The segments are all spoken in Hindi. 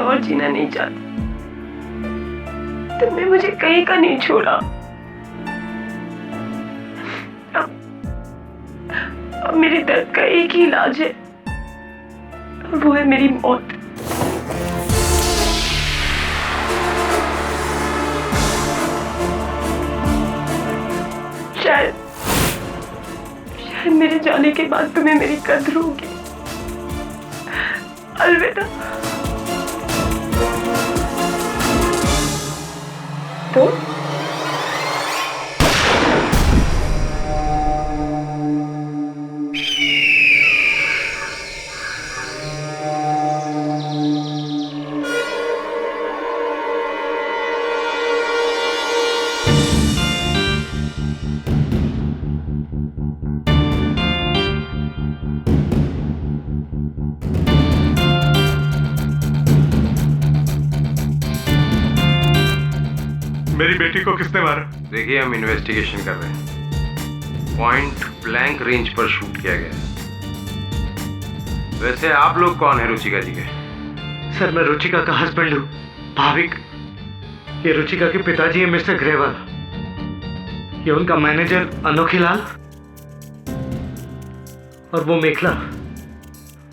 और जीना नहीं चाहती। तुमने मुझे कहीं का नहीं छोड़ा। अब मेरे दर्द का एक ही इलाज है, और वो है मेरी मौत। शायद मेरे जाने के बाद तुम्हें मेरी कद्र होगी। अलविदा। तो मेरी बेटी को किसने मारा? देखिए, हम इन्वेस्टिगेशन कर रहे हैं। पॉइंट ब्लैंक रेंज पर शूट किया गया है। वैसे आप लोग कौन है रुचिका जी के? सर, मैं रुचिका का हस्बैंड हूँ, भाविक। ये रुचिका के पिताजी हैं मिस्टर ग्रेवाल। ये उनका मैनेजर अनोखीलाल, और वो मेखला,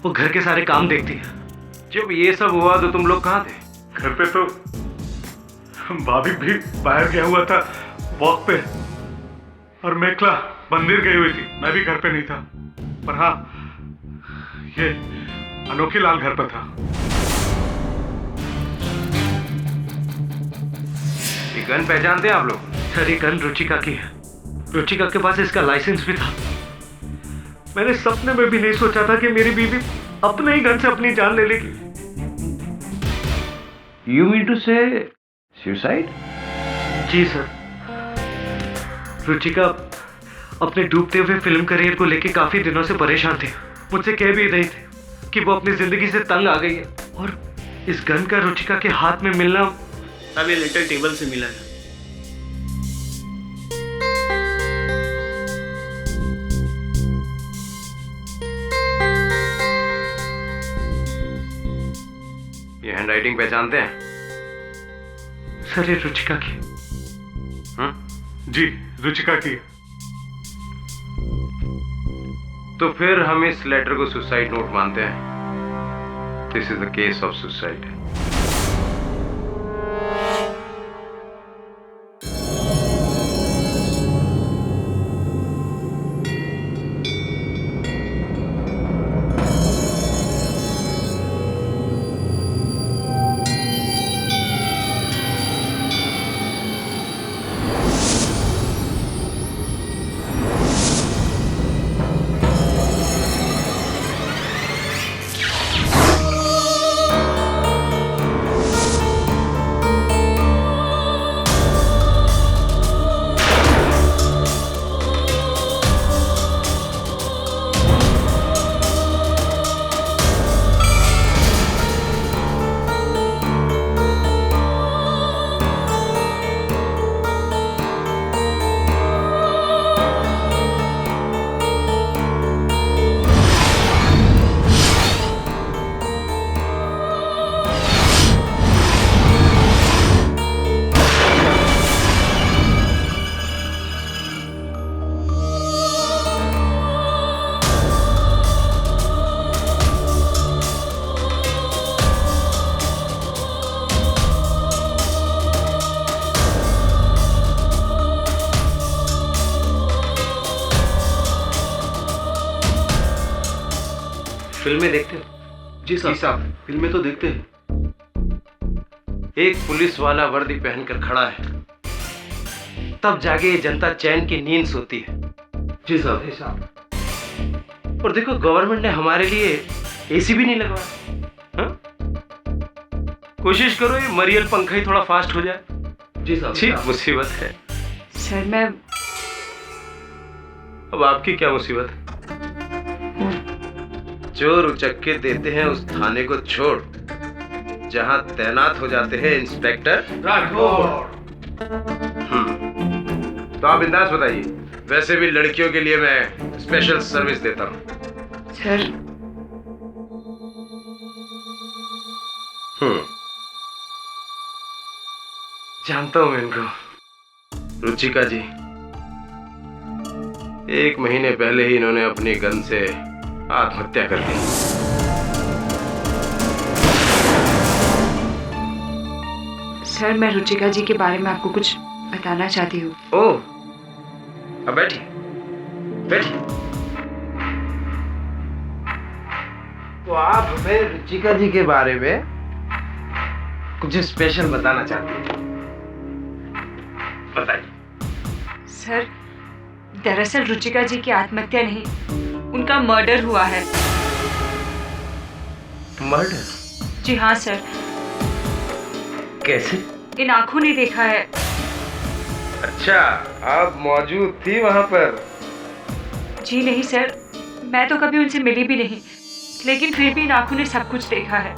वो घर के सारे काम देखती है। जब ये सब हुआ तो तुम लोग कहाँ थे? घर पे तो भाभी भी बाहर गया हुआ था वॉक पे, और मेखला मंदिर गई हुई थी। मैं भी घर पे नहीं था, पर हाँ, ये अनोखीलाल घर पर था। ये गन पहचानते हैं आप लोग? सर, ये गन रुचिका की है। रुचिका के पास इसका लाइसेंस भी था। मैंने सपने में भी नहीं सोचा था कि मेरी बीवी अपने ही गन से अपनी जान ले लेगी। You mean to say suicide? जी सर। रुचिका अपने डूबते हुए फिल्म करियर को लेकर काफी दिनों से परेशान थी। मुझसे कह भी रही थी कि वो अपनी जिंदगी से तंग आ गई है, और इस गन का रुचिका के हाथ में मिलना हमें लिटिल टेबल से मिला है। ये हैंडराइटिंग पहचानते हैं? सर, ये रुचिका की। जी, रुचिका की। तो फिर हम इस लेटर को सुसाइड नोट मानते हैं। This is the case of suicide. फिल्में देखते हो? जी साहब, फिल्में तो देखते हैं। एक पुलिस वाला वर्दी पहनकर खड़ा है, तब जाके ये जनता चैन की नींद सोती है। जी साहब। और देखो, गवर्नमेंट ने हमारे लिए एसी भी नहीं लगवाया। हाँ? कोशिश करो ये मरियल पंखा ही थोड़ा फास्ट हो जाए। जी साहब। ठीक मुसीबत है। सर, मैं अब आपकी क्या मुसीबत है? चोर उचक्के देते हैं उस थाने को छोड़ जहां तैनात हो जाते हैं इंस्पेक्टर राठौर। तो आप बिंदास बताइए, वैसे भी लड़कियों के लिए मैं स्पेशल सर्विस देता हूं। सर, जानता हूं मैं इनको। रुचिका जी, 1 महीने पहले ही इन्होंने अपनी गन से आत्महत्या कर ली। सर, मैं रुचिका जी के बारे में आपको कुछ बताना चाहती हूँ। ओह, अब बैठिए बैठिए। तो आप हमें रुचिका जी के बारे में कुछ स्पेशल बताना चाहते हैं, बताइए। सर, दरअसल रुचिका जी की आत्महत्या नहीं, उनका मर्डर हुआ है। मर्डर? जी हाँ सर। कैसे? इन आंखों ने देखा है। अच्छा, आप मौजूद थी वहां पर? जी नहीं सर, मैं तो कभी उनसे मिली भी नहीं, लेकिन फिर भी इन आंखों ने सब कुछ देखा है।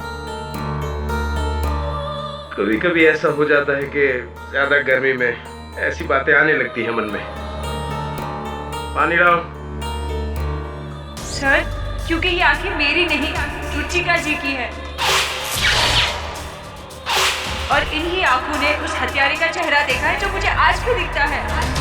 कभी कभी ऐसा हो जाता है कि ज्यादा गर्मी में ऐसी बातें आने लगती है मन में। पानी लाओ। सर, क्योंकि ये आंखें मेरी नहीं, रुचिका जी की है, और इन्हीं आंखों ने उस हत्यारे का चेहरा देखा है जो मुझे आज भी दिखता है।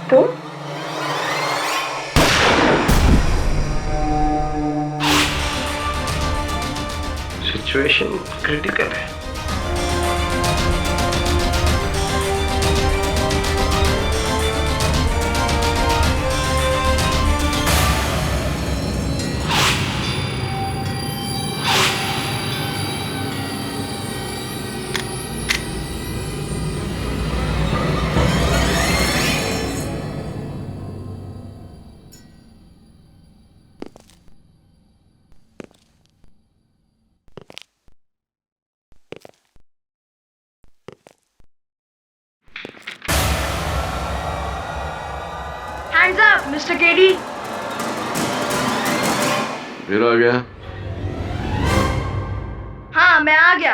तो सिचुएशन क्रिटिकल है। Hands up mister KD. फिर आ गया? हाँ, मैं आ गया।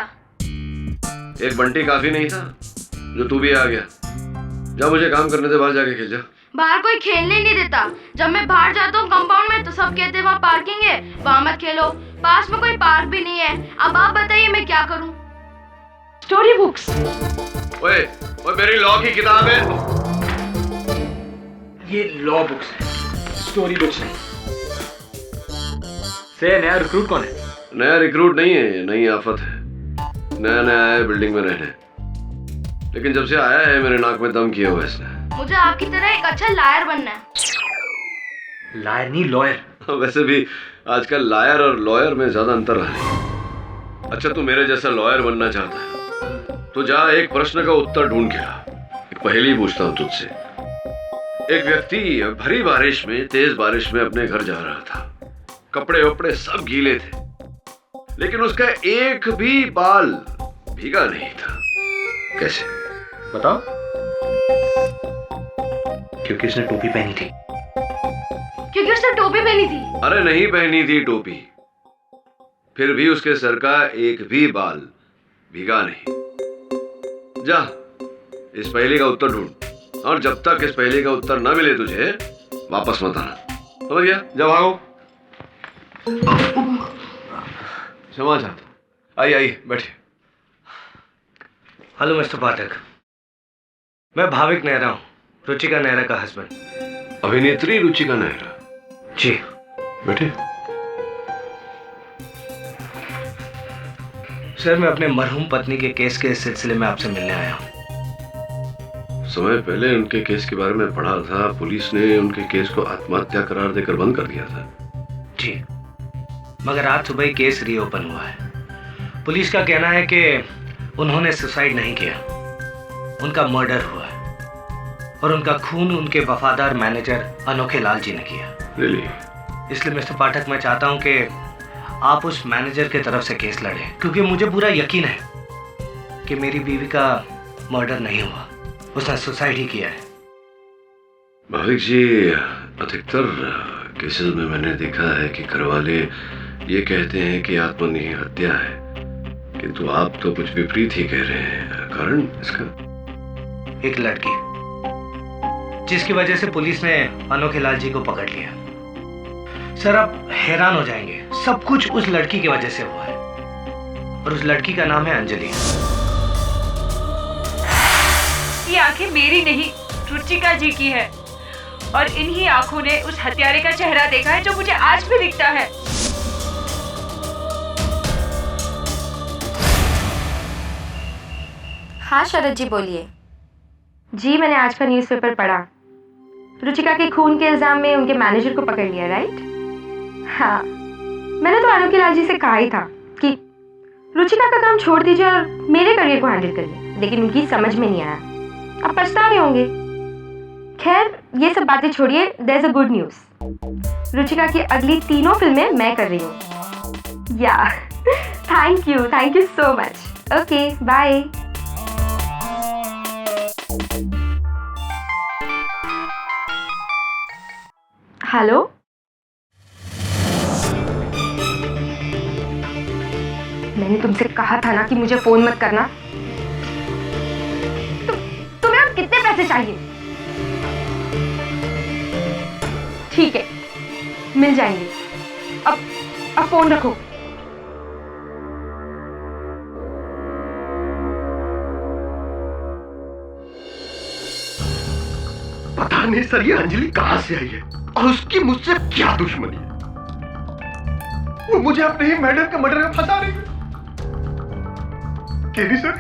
एक बंटी काफी नहीं था जो तू भी आ गया? जा, मुझे काम करने से बाहर जाके खेल जा। बाहर कोई खेलने नहीं देता। जब मैं बाहर जाता हूँ कंपाउंड में तो सब कहते हैं वहाँ पार्किंग है, वहाँ मत खेलो। पास में कोई पार्क भी नहीं है। अब आप बताइए मैं क्या करूँ? Story books. ओए, ओए, मेरी लॉ की किताब है। ये लॉ बुक्स है, स्टोरी बुक्स नहीं। से नया रिक्रूट कौन है? नया रिक्रूट नहीं है, ये नई आफत है। नया नया आया है बिल्डिंग में रहने, लेकिन जब से आया है मेरे नाक में दम किया हुआ इसने। मुझे आपकी तरह एक अच्छा लायर बनना है। लायर नहीं, लॉयर। वैसे भी आजकल लायर और लॉयर में ज्यादा अंतर है। अच्छा, तू मेरे जैसा लॉयर बनना चाहता है तो जा, एक प्रश्न का उत्तर ढूंढ के आ। एक पहेली पूछता हूँ तुझसे। एक व्यक्ति भरी बारिश में, तेज बारिश में अपने घर जा रहा था। कपड़े वपड़े सब गीले थे, लेकिन उसका एक भी बाल भीगा नहीं था। कैसे? बताओ। क्योंकि उसने टोपी पहनी थी। क्योंकि उसने टोपी पहनी थी। अरे नहीं पहनी थी टोपी, फिर भी उसके सर का एक भी बाल भीगा नहीं। जा, इस पहेली का उत्तर ढूंढ, और जब तक इस पहेली का उत्तर न मिले तुझे वापस मत आना, समझ गया? जा, भागो। क्षमा चाहता हूं। आइए आइए, बैठिए। हेलो मिस्टर पाठक, मैं भाविक नेहरा हूँ, रुचिका नेहरा का हस्बैंड। अभिनेत्री रुचिका नेहरा? जी। बैठे। सर, मैं अपने मरहूम पत्नी के केस के सिलसिले में आपसे मिलने आया हूँ। समय पहले उनके केस के बारे में पढ़ा था। पुलिस ने उनके केस को आत्महत्या करार देकर बंद कर दिया था। जी, मगर आज सुबह ही केस रीओपन हुआ है। पुलिस का कहना है कि उन्होंने सुसाइड नहीं किया, उनका मर्डर हुआ है, और उनका खून उनके वफादार मैनेजर अनोखे लाल जी ने किया। Really? इसलिए मिस्टर पाठक, मैं चाहता हूं कि आप उस मैनेजर के तरफ से केस लड़ें, क्योंकि मुझे पूरा यकीन है कि मेरी बीवी का मर्डर नहीं हुआ, उसने सुसाइड ही किया है। भाविक जी, अधिकतर केसेस में मैंने देखा है कि घरवाले ये कहते हैं कि आत्मनिही हत्या है, किंतु आप तो कुछ विपरीत ही कह रहे हैं। कारण इसका? एक लड़की, जिसकी वजह से पुलिस ने अनोखे लाल जी को पकड़ लिया। सर आप हैरान हो जाएंगे, सब कुछ उस लड़की की वजह से हुआ है, और उस लड़की का नाम है अंजलि। ये आंखें मेरी नहीं, रुचिका जी की है, और इन्हीं आंखों ने उस हत्यारे का चेहरा देखा है जो मुझे आज भी दिखता है। हाँ शरद जी बोलिए। जी मैंने आज का न्यूज़पेपर पढ़ा, रुचिका के खून के इल्जाम में उनके मैनेजर को पकड़ लिया, राइट? हाँ, मैंने तो अनोखे लाल जी से कहा ही था कि रुचिका का काम छोड़ दीजिए और मेरे करियर को हैंडल करिए, लेकिन उनकी समझ में नहीं आया। अब पछता रहे होंगे। खैर ये सब बातें छोड़िए, there is a good news. Ruchika की अगली 3 फिल्में मैं कर रही हूँ। Yeah thank you so much. Okay bye. Hello, मैंने तुमसे कहा था ना कि मुझे फोन मत करना। तुम्हें अब कितने पैसे चाहिए? ठीक है, मिल जाएंगे। अब फोन रखो। पता नहीं सर ये अंजलि कहां से आई है और उसकी मुझसे क्या दुश्मनी है। वो मुझे अपने ही मैडम के मर्डर में फंसा रही है। केवी सर,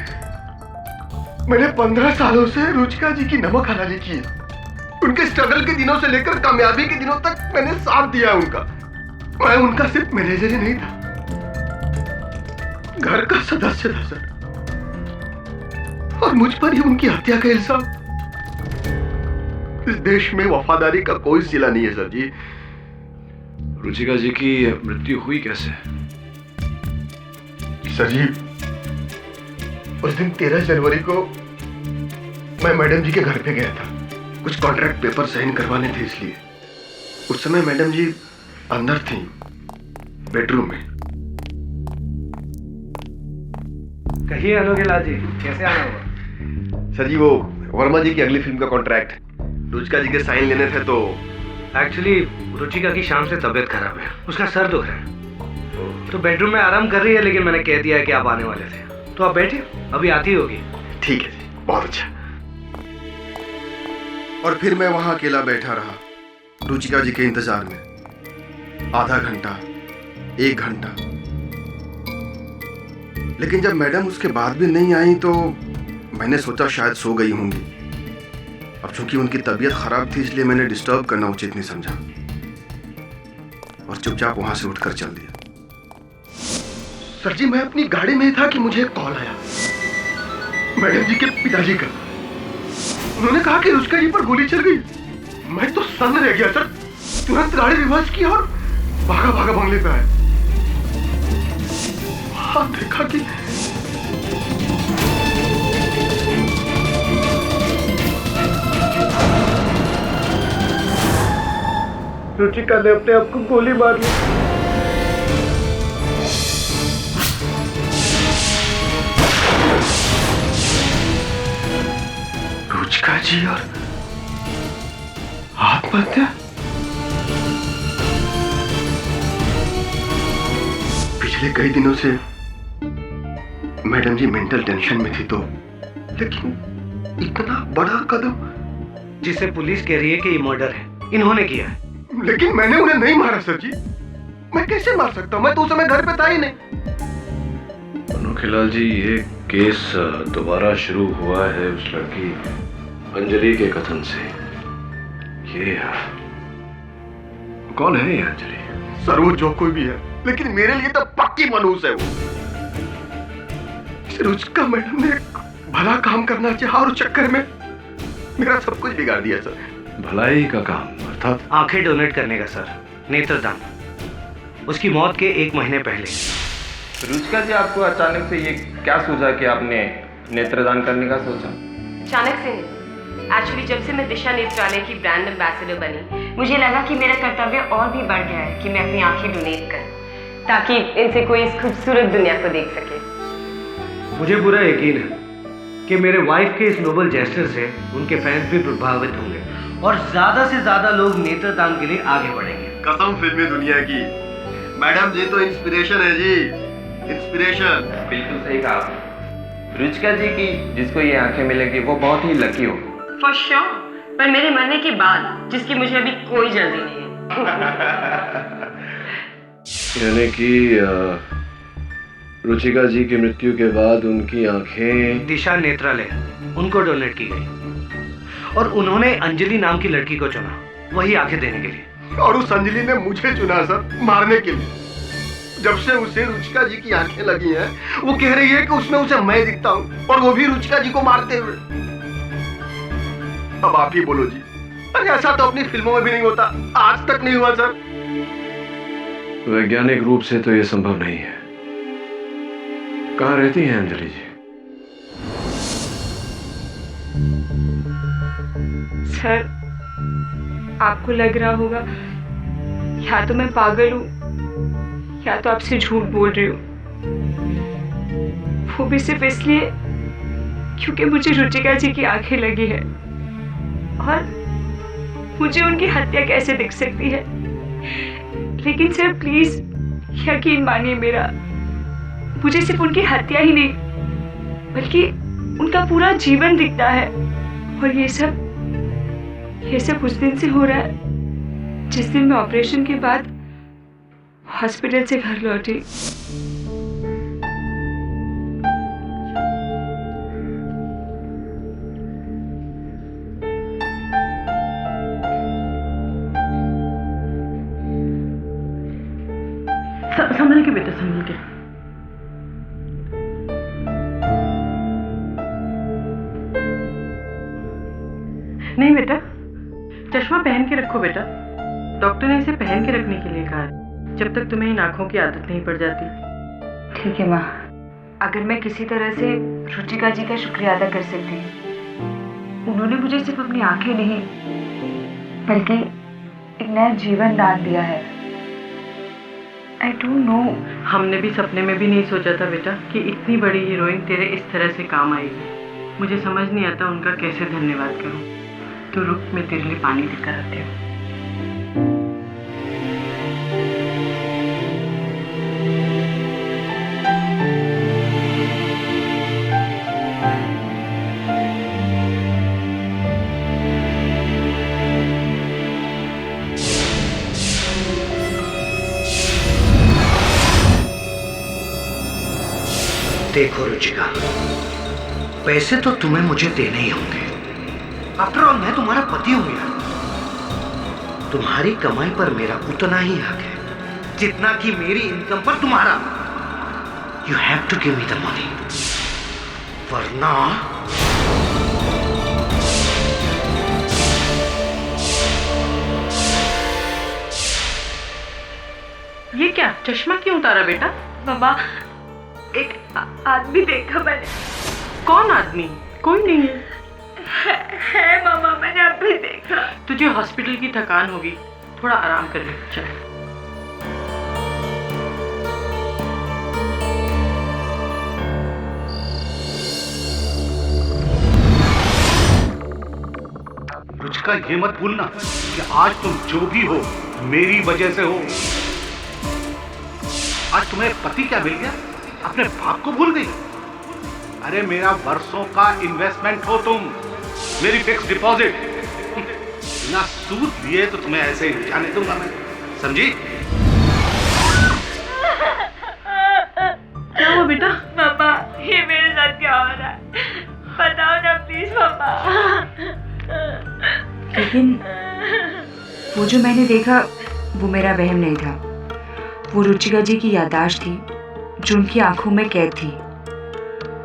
मैंने 15 सालों से रुचिका जी की नमक हलाली की है। उनके स्ट्रगल के दिनों से लेकर कामयाबी के दिनों तक मैंने साथ दिया उनका। मैं उनका सिर्फ मैनेजर ही नहीं था, घर का सदस्य था सर, और मुझ पर ही उनकी हत्या का इल्जाम। इस देश में वफादारी का कोई सिला नहीं है सर जी। रुचिका जी की मृत्यु हुई कैसे? सर जी, उस दिन 13 जनवरी को मैं मैडम जी के घर पे गया था, कुछ कॉन्ट्रैक्ट पेपर साइन करवाने थे, इसलिए उस समय मैडम जी अंदर थी बेडरूम में। कहिए अनोखे लाल जी, कैसे आना हुआ? सर जी वो वर्मा जी की अगली फिल्म का कॉन्ट्रैक्ट रुचिका जी के साइन लेने थे, तो एक्चुअली रुचिका की शाम से तबीयत खराब है, उसका सर दुख रहा है, तो बेडरूम में आराम कर रही है, लेकिन मैंने कह दिया है कि आप आने वाले थे, तो आप बैठिए, अभी आती होगी। ठीक है जी, बहुत अच्छा। और फिर मैं वहां अकेला बैठा रहा रुचिका जी के इंतजार में, आधा घंटा, 1 घंटा, लेकिन जब मैडम उसके बाद भी नहीं आई तो मैंने सोचा शायद सो गई होंगी। अब चूंकि उनकी तबीयत खराब थी, इसलिए मैंने डिस्टर्ब करना उचित नहीं समझा और चुपचाप वहां से उठकर चल दिया। सर जी, मैं अपनी गाड़ी में था कि मुझे एक कॉल आया मैडम जी के पिताजी का। उन्होंने कहा कि रुचिका जी पर गोली चल गई। मैं तो सन्न रह गया सर, तुरंत गाड़ी रिवर्स की और भागा भागा बंगले पे आया। वहां देखा कि रुचिका ने अपने आप को गोली मार ली। रुचिका जी और आत्महत्या? पिछले कई दिनों से मैडम जी मेंटल टेंशन में थी, तो लेकिन इतना बड़ा कदम, जिसे पुलिस कह रही है कि ये मर्डर है, इन्होंने किया है। लेकिन मैंने उन्हें नहीं मारा सर जी, मैं कैसे मार सकता हूं? मैं तो उस समय घर पे था ही नहीं। अनोखे लाल जी, ये केस दोबारा शुरू हुआ है उस लड़की अंजलि के कथन से। ये कौन है ये अंजलि? सर वो जो कोई भी है, लेकिन मेरे लिए तो पक्की मनहूस है वो। रुचिका मैडम ने एक भला काम करना चाहा और चक्कर में मेरा सब कुछ बिगाड़ दिया सर। भलाई का काम अर्थात? आंखें डोनेट करने का सर, नेत्रदान। उसकी मौत के 1 महीने पहले। रुचिका जी, आपको अचानक से ये क्या सूझा कि आपने नेत्रदान करने का सोचा? अचानक से नहीं, एक्चुअली जब से मैं दिशा नेत्रालय की ब्रांड एम्बेसडर बनी, मुझे लगा कि मेरा कर्तव्य और भी बढ़ गया है कि मैं अपनी आंखें डोनेट करूं, ताकि इनसे कोई इस खूबसूरत दुनिया को देख सके। मुझे पूरा यकीन है कि मेरे वाइफ के इस नोबल जेस्चर से उनके फैंस भी प्रभावित होंगे और ज्यादा से ज्यादा लोग नेत्रदान के लिए आगे बढ़ेंगे। कसम फिल्मी दुनिया की, मैडम जी तो इंस्पिरेशन है जी, इंस्पिरेशन। बिल्कुल सही कहा आपने। रुचिका जी की जिसको ये आंखें मिलेगी वो बहुत ही लकी हो। फॉर श्योर, पर मेरे मरने के बाद जिसकी मुझे अभी कोई जल्दी नहीं है। यानी कि रुचिका जी की मृत्यु के बाद उनकी आंखें दिशा नेत्रालय उनको डोनेट की गई और उन्होंने अंजलि नाम की लड़की को चुना वही आंखें देने के लिए। और उस अंजलि ने मुझे चुना सर, मारने के लिए। जब से उसे रुचिका जी की आंखें लगी हैं, वो कह रही है कि उसमें उसे मैं दिखता हूँ और वो भी रुचिका जी को मारते हुए। अब आप ही बोलो जी, अरे ऐसा तो अपनी फिल्मों में भी नहीं होता, आज तक नहीं हुआ सर। वैज्ञानिक रूप से तो यह संभव नहीं है। कहाँ रहती हैं अंजलि जी? सर, आपको लग रहा होगा या तो मैं पागल हूँ या तो आपसे झूठ बोल रही हूँ, वो भी सिर्फ इसलिए क्योंकि मुझे रुचिका जी की आंखें लगी है और मुझे उनकी हत्या कैसे दिख सकती है। लेकिन सर प्लीज यकीन मानिए मेरा, मुझे सिर्फ उनकी हत्या ही नहीं बल्कि उनका पूरा जीवन दिखता है। और ये सब उस दिन से हो रहा है जिस दिन मैं ऑपरेशन के बाद हॉस्पिटल से घर लौटी। संभल के बेटा, संभल के। नहीं बेटा, चश्मा पहन के रखो बेटा। डॉक्टर ने इसे पहन के रखने के लिए कहा है जब तक तुम्हें इन आंखों की आदत नहीं पड़ जाती। ठीक है माँ, अगर मैं किसी तरह से रुचिका जी का शुक्रिया अदा कर सकती हूँ। उन्होंने मुझे सिर्फ अपनी आंखें नहीं बल्कि एक नया जीवन दान दिया है। I don't know। हमने भी सपने में भी नहीं सोचा था बेटा कि इतनी बड़ी हीरोइन तेरे इस तरह से काम आएगी। मुझे समझ नहीं आता उनका कैसे धन्यवाद करूं। तो रुक, मैं तेरे लिए पानी लेकर आती हूँ। देखो रुचिका, पैसे तो तुम्हें मुझे देने ही होंगे। आफ्टर ऑल मैं तुम्हारा पति हूं यार। तुम्हारी कमाई पर मेरा उतना ही हक है जितना कि मेरी इनकम पर तुम्हारा। You have to give me the money, वरना ये क्या चश्मा क्यों उतारा बेटा? मामा, एक आदमी देखा मैंने। कौन आदमी? कोई नहीं है मामा, मैंने अभी देखा। तुझे हॉस्पिटल की थकान होगी, थोड़ा आराम कर ले। चल। रुचिका, ये मत भूलना कि आज तुम जो भी हो मेरी वजह से हो। आज तुम्हें पति क्या मिल गया, अपने बाप को भूल गई। अरे मेरा वर्षों का इन्वेस्टमेंट हो तुम, मेरी फिक्स डिपॉजिट। बिना सूद लिए तो तुम्हें ऐसे ही जाने दूंगा मैं, समझी? क्या हुआ बेटा? पापा, ये मेरे साथ क्या हो रहा है? बताओ ना प्लीज पापा। लेकिन वो जो मैंने देखा वो मेरा वहम नहीं था। वो रुचिका जी की याददाश्त थी जो उनकी आंखों में कैद थी।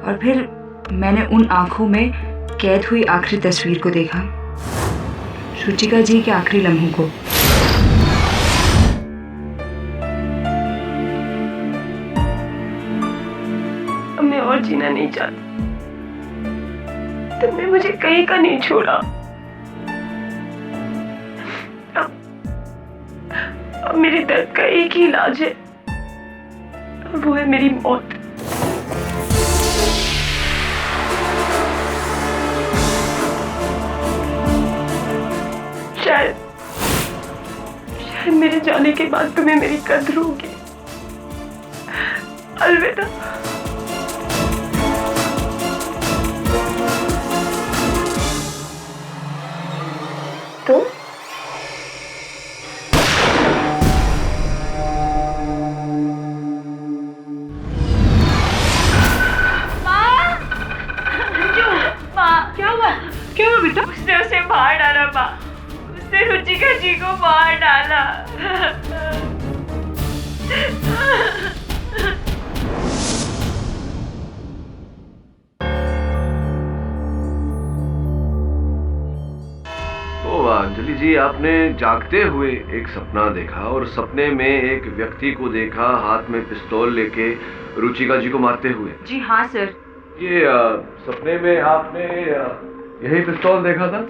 और फिर मैंने उन आंखों में कैद हुई आखिरी तस्वीर को देखा, रुचिका जी के आखिरी लम्हों को। अब मैं और जीना नहीं चाहती। तुमने मुझे कहीं का नहीं छोड़ा। अब मेरे दर्द का एक ही इलाज है, वो है मेरी मौत। शायद मेरे जाने के बाद तुम्हें मेरी कद्र होगी। अलविदा। तो क्या हुआ बेटा? उसने उसे मार डाला माँ, उसने रुचिका जी को मार डाला। तो अंजलि जी, आपने जागते हुए एक सपना देखा और सपने में एक व्यक्ति को देखा हाथ में पिस्तौल लेके रुचिका जी को मारते हुए। जी हाँ सर। ये सपने में आपने यही पिस्तौल देखा था?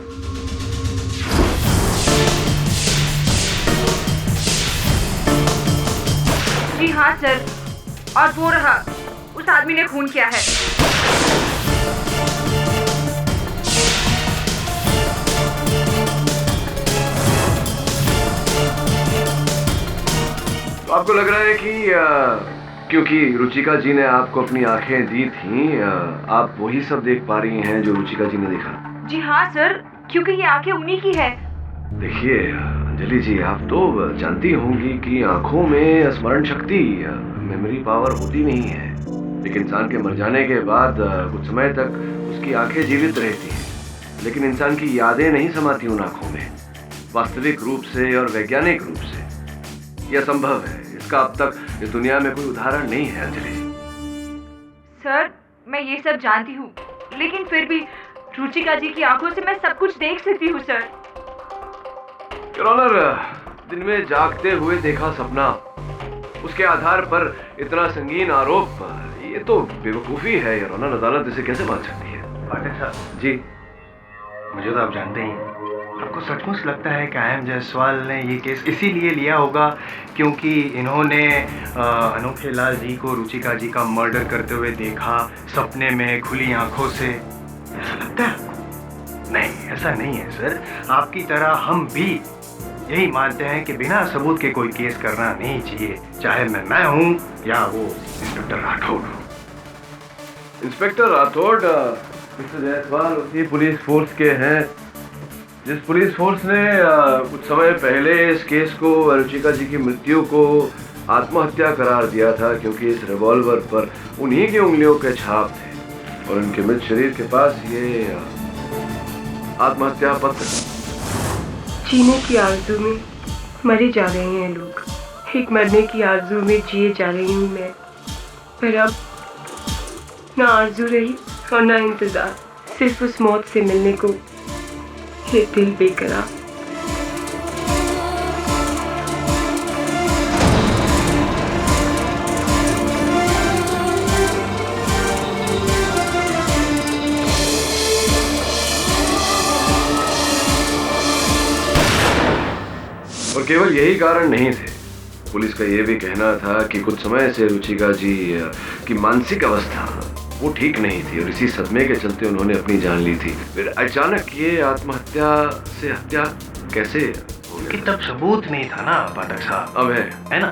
जी हाँ सर, और वो रहा, उस आदमी ने खून किया है। तो आपको लग रहा है कि क्योंकि रुचिका जी ने आपको अपनी आंखें दी थी, आप वही सब देख पा रही हैं जो रुचिका जी ने देखा? जी हाँ सर, क्योंकि ये आंखें उन्हीं की है। देखिए अंजलि जी, आप तो जानती होंगी कि आंखों में स्मरण शक्ति, मेमोरी पावर होती नहीं है, लेकिन इंसान के मर जाने के बाद कुछ समय तक उसकी आंखें जीवित रहती हैं, लेकिन इंसान की यादें नहीं समाती उन आंखों में वास्तविक रूप से और वैज्ञानिक रूप से। यह संभव है, इसका अब तक इस दुनिया में कोई उदाहरण नहीं है अंजलि जी। सर मैं ये सब जानती हूँ, लेकिन फिर भी रुचिका जी की आंखों से मैं सब कुछ देख सकती हूँ सर। योर ऑनर, दिन में जागते हुए देखा सपना, उसके आधार पर इतना संगीन आरोप, ये तो बेवकूफी है योर ऑनर। अदालत इसे कैसे मान सकती है? पाठक साहब जी, मुझे तो आप जानते ही, आपको सचमुच लगता है कि आई.एम. जायसवाल ने ये केस इसीलिए लिया होगा क्योंकि इन्होंने अनोखे लाल जी को रुचिका जी का मर्डर करते हुए देखा सपने में खुली आंखों से? ऐसा लगता है आपको? नहीं, ऐसा नहीं है सर। आपकी तरह हम भी यही मानते हैं कि बिना सबूत के कोई केस करना नहीं चाहिए, चाहे मैं हूँ या वो इंस्पेक्टर राठौड़ हो। इंस्पेक्टर राठौड़ मिस्टर जायसवाल उसी पुलिस फोर्स के हैं जिस पुलिस फोर्स ने कुछ समय पहले इस केस को, रुचिका जी की मृत्यु को आत्महत्या करार दिया था, क्योंकि इस रिवॉल्वर पर उन्हीं की उंगलियों के छाप थे और उनके मृत शरीर के पास ये आत्महत्या पत्र। जीने की आरज़ू में मरे जा रहे हैं लोग, एक मरने की आरज़ू में जिए जा रही हूँ मैं, पर अब ना आरज़ू रही और ना इंतज़ार, सिर्फ उस मौत से मिलने को ये दिल बेकरार। और केवल यही कारण नहीं थे, पुलिस का यह भी कहना था कि कुछ समय से रुचिका जी की मानसिक अवस्था वो ठीक नहीं थी और इसी सदमे के चलते उन्होंने अपनी जान ली थी। फिर अचानक ये आत्महत्या से हत्या कैसे हो गई? कि तब सबूत नहीं था ना पाठक साहब। अब है ना?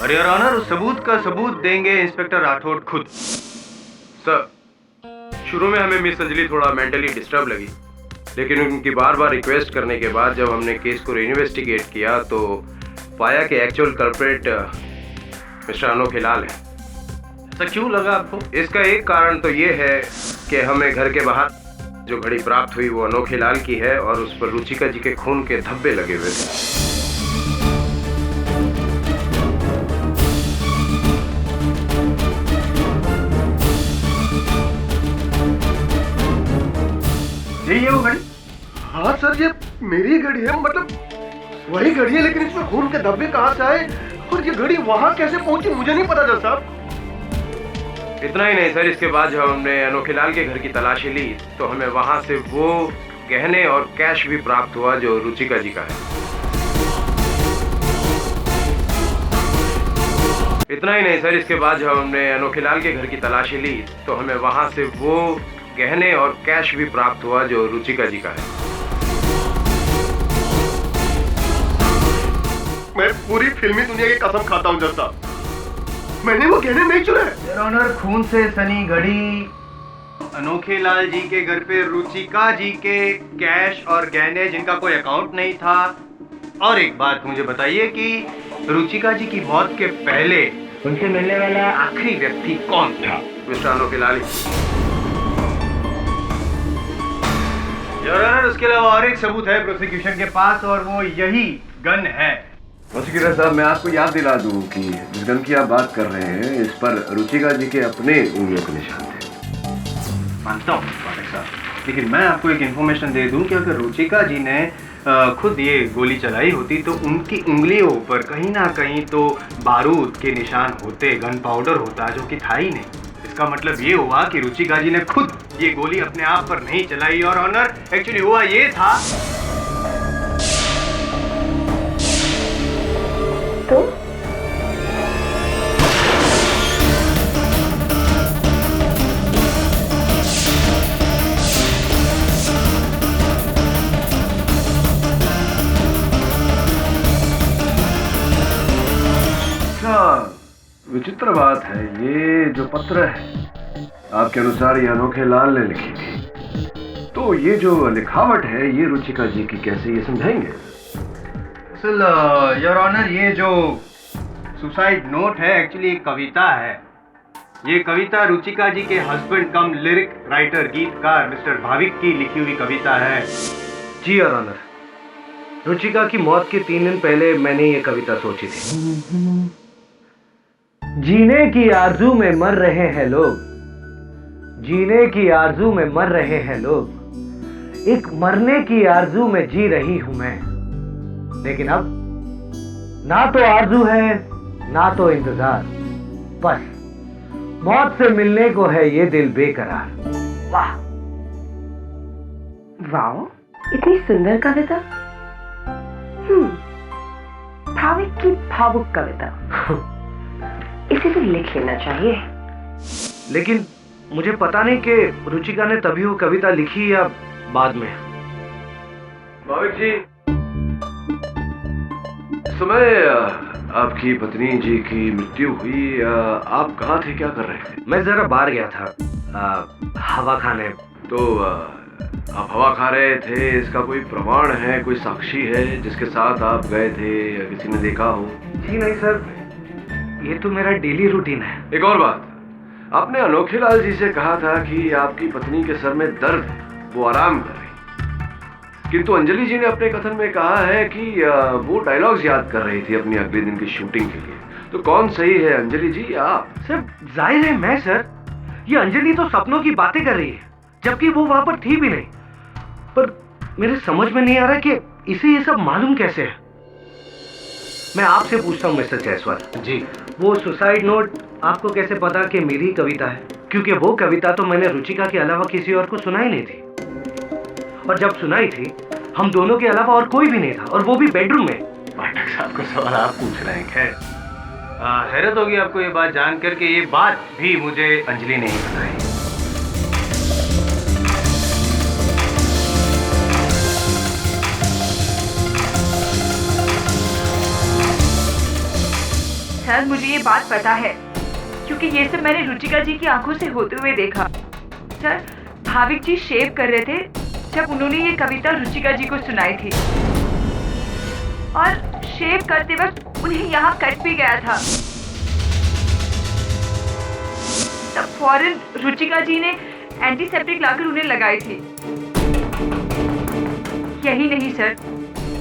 और योर ऑनर, उस सबूत का सबूत देंगे इंस्पेक्टर राठौड़ खुद। सर, शुरू में हमें मिस अंजलि थोड़ा मेंटली डिस्टर्ब लगी, लेकिन उनकी बार बार रिक्वेस्ट करने के बाद जब हमने केस को इन्वेस्टिगेट किया तो पाया कि एक्चुअल कल्प्रेट मिस्टर अनोखे लाल है। ऐसा क्यों लगा आपको? इसका एक कारण तो ये है कि हमें घर के बाहर जो घड़ी प्राप्त हुई वो अनोखे लाल की है और उस पर रुचिका जी के खून के धब्बे लगे हुए थे। यही है वो घड़ी? हाँ सर, ये मेरी घड़ी है, मतलब वही घड़ी है, लेकिन इसमें खून के धब्बे कहाँ से आए और ये घड़ी वहाँ कैसे पहुंची मुझे नहीं पता जज साहब। इतना ही नहीं सर, इसके बाद जब हमने अनोखे लाल के घर की तलाशी ली तो हमें वहां से वो गहने और कैश भी प्राप्त हुआ जो रुचिका जी का है। इतना ही नहीं सर, इसके बाद जब हमने अनोखे लाल के घर की तलाशी ली तो हमें वहां से वो गहने और कैश भी प्राप्त हुआ जो रुचिका जी का है। मैं पूरी फिल्मी दुनिया की कसम खाता हूँ जस्ता, मैंने वो गहने नहीं चुराए। योर ऑनर, खून से सनी घड़ी अनोखे लाल जी के घर पे रुचिका जी के कैश और गहने जिनका कोई अकाउंट नहीं था। और एक बात मुझे बताइए कि रुचिका जी की मौत के पहले उनसे मिलने वाला आखिरी व्यक्ति कौन था? मिस्टर अनोखे लाल। योर ऑनर, उसके अलावा और एक सबूत है प्रोसिक्यूशन के पास और वो यही गन है। प्रोसिक्यूटर साहब, मैं आपको याद दिला दूं कि जिस गन की आप बात कर रहे हैं इस पर रुचिका जी के अपने उंगलियों के निशान थे। मानता हूँ पाठक साहब, लेकिन मैं आपको एक इन्फॉर्मेशन दे दूं कि अगर रुचिका जी ने खुद ये गोली चलाई होती तो उनकी उंगलियों पर कहीं ना कहीं तो बारूद के निशान होते, गन पाउडर होता, जो कि था ही नहीं। इसका मतलब ये हुआ कि रुचिका जी ने खुद ये गोली अपने आप पर नहीं चलाई। और ऑनर, एक्चुअली हुआ ये था तो विचित्र बात है, ये जो पत्र है आपके अनुसार ये अनोखे लाल ने लिखी थी, तो ये जो लिखावट है ये रुचिका जी की कैसे, ये समझाएंगे? योर ऑनर, ये जो सुसाइड नोट है एक्चुअली एक कविता है। ये कविता रुचिका जी के हस्बैंड कम लिरिक राइटर, गीतकार मिस्टर भाविक की लिखी हुई कविता है। जी योर ऑनर, रुचिका की मौत के 3 दिन पहले मैंने ये कविता सोची थी। जीने की आरजू में मर रहे हैं लोग, जीने की आरजू में मर रहे हैं लोग, एक मरने की आरजू में जी रही हूं मैं। लेकिन अब ना तो आरजू है ना तो इंतजार, बस मौत से मिलने को है ये दिल बेकरार। वाह वाओ, इतनी सुंदर कविता। भाविक की भावुक कविता। इसे तो लिख लेना चाहिए। लेकिन मुझे पता नहीं कि रुचिका ने तभी वो कविता लिखी या बाद में। भाविक जी, समय आपकी पत्नी जी की मृत्यु हुई, आप कहाँ थे, क्या कर रहे थे? मैं जरा बाहर गया था हवा खाने। तो आप हवा खा रहे थे, इसका कोई प्रमाण है, कोई साक्षी है जिसके साथ आप गए थे या किसी ने देखा हो? जी नहीं सर, ये तो मेरा डेली रूटीन है। एक और बात, आपने अनोखे लाल जी से कहा था कि आपकी पत्नी के सर में दर्द है, वो आराम कर रही, किंतु अंजलि जी ने अपने कथन में कहा है कि वो डायलॉग्स याद कर रही थी अपनी अगले दिन की शूटिंग के लिए। तो कौन सही है, अंजलि जी या आप? सर जाहिर है मैं सर, ये अंजलि तो सपनों की बातें कर रही है जबकि वो वहां पर थी भी नहीं। पर मेरे समझ में नहीं आ रहा कि इसे ये सब मालूम कैसे है। मैं आपसे पूछता हूँ मिस्टर जायसवाल जी, वो सुसाइड नोट आपको कैसे पता कि मेरी कविता है? क्योंकि वो कविता तो मैंने रुचिका के अलावा किसी और को सुनाई नहीं थी, और जब सुनाई थी हम दोनों के अलावा और कोई भी नहीं था, और वो भी बेडरूम में। पाठक साहब को सवाल आप पूछ रहे हैं। खैर, हैरत होगी आपको ये बात जानकर के ये बात भी मुझे अंजलि ने ही बताई। सर मुझे ये बात पता है क्योंकि ये सब मैंने रुचिका जी की आंखों से होते हुए देखा। सर भाविक जी शेव कर रहे थे जब उन्होंने ये कविता रुचिका जी को सुनाई थी, और शेव करते वक्त उन्हें यहाँ कट भी गया था। तब फौरन रुचिका जी ने एंटीसेप्टिक लाकर उन्हें लगाई थी। यही नहीं सर,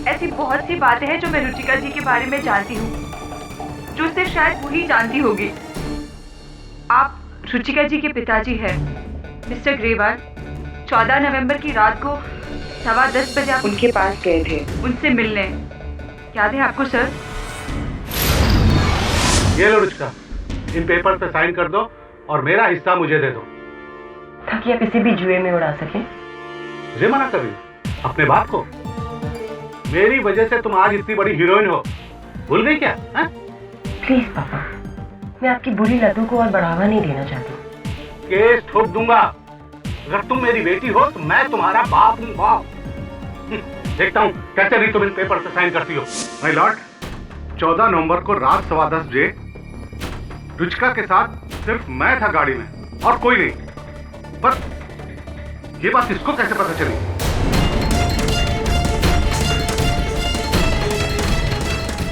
ऐसी बहुत सी बातें हैं जो मैं रुचिका जी के बारे में जानती हूँ, जो सिर्फ शायद वही जानती होगी। आप रुचिका जी के पिताजी हैं मिस्टर ग्रेवाल। 14 नवंबर की रात को 10:15 बजे आप उनके पास गए थे उनसे मिलने, याद है आपको सर? ये लो रुचिका, इन पेपर पे साइन कर दो और मेरा हिस्सा मुझे दे दो, ताकि आप इसे भी जुए में उड़ा सकें। मुझे मना कर रही हो अपने बाप को? मेरी वजह से तुम आज इतनी बड़ी हीरोइन हो, भूल गई क्या? प्लीज पापा, मैं आपकी बुरी लतों को और बढ़ावा नहीं देना चाहती। केस ठोक दूंगा। अगर तुम मेरी बेटी हो तो मैं तुम्हारा बाप हूँ, बाप। देखता हूँ कैसे नहीं तुम इन पेपर पे साइन करती हो। माय लॉर्ड, 14 नवंबर को रात 10:15 बजे रुचिका के साथ सिर्फ मैं था गाड़ी में और कोई नहीं। पर ये बात इसको कैसे पता चली?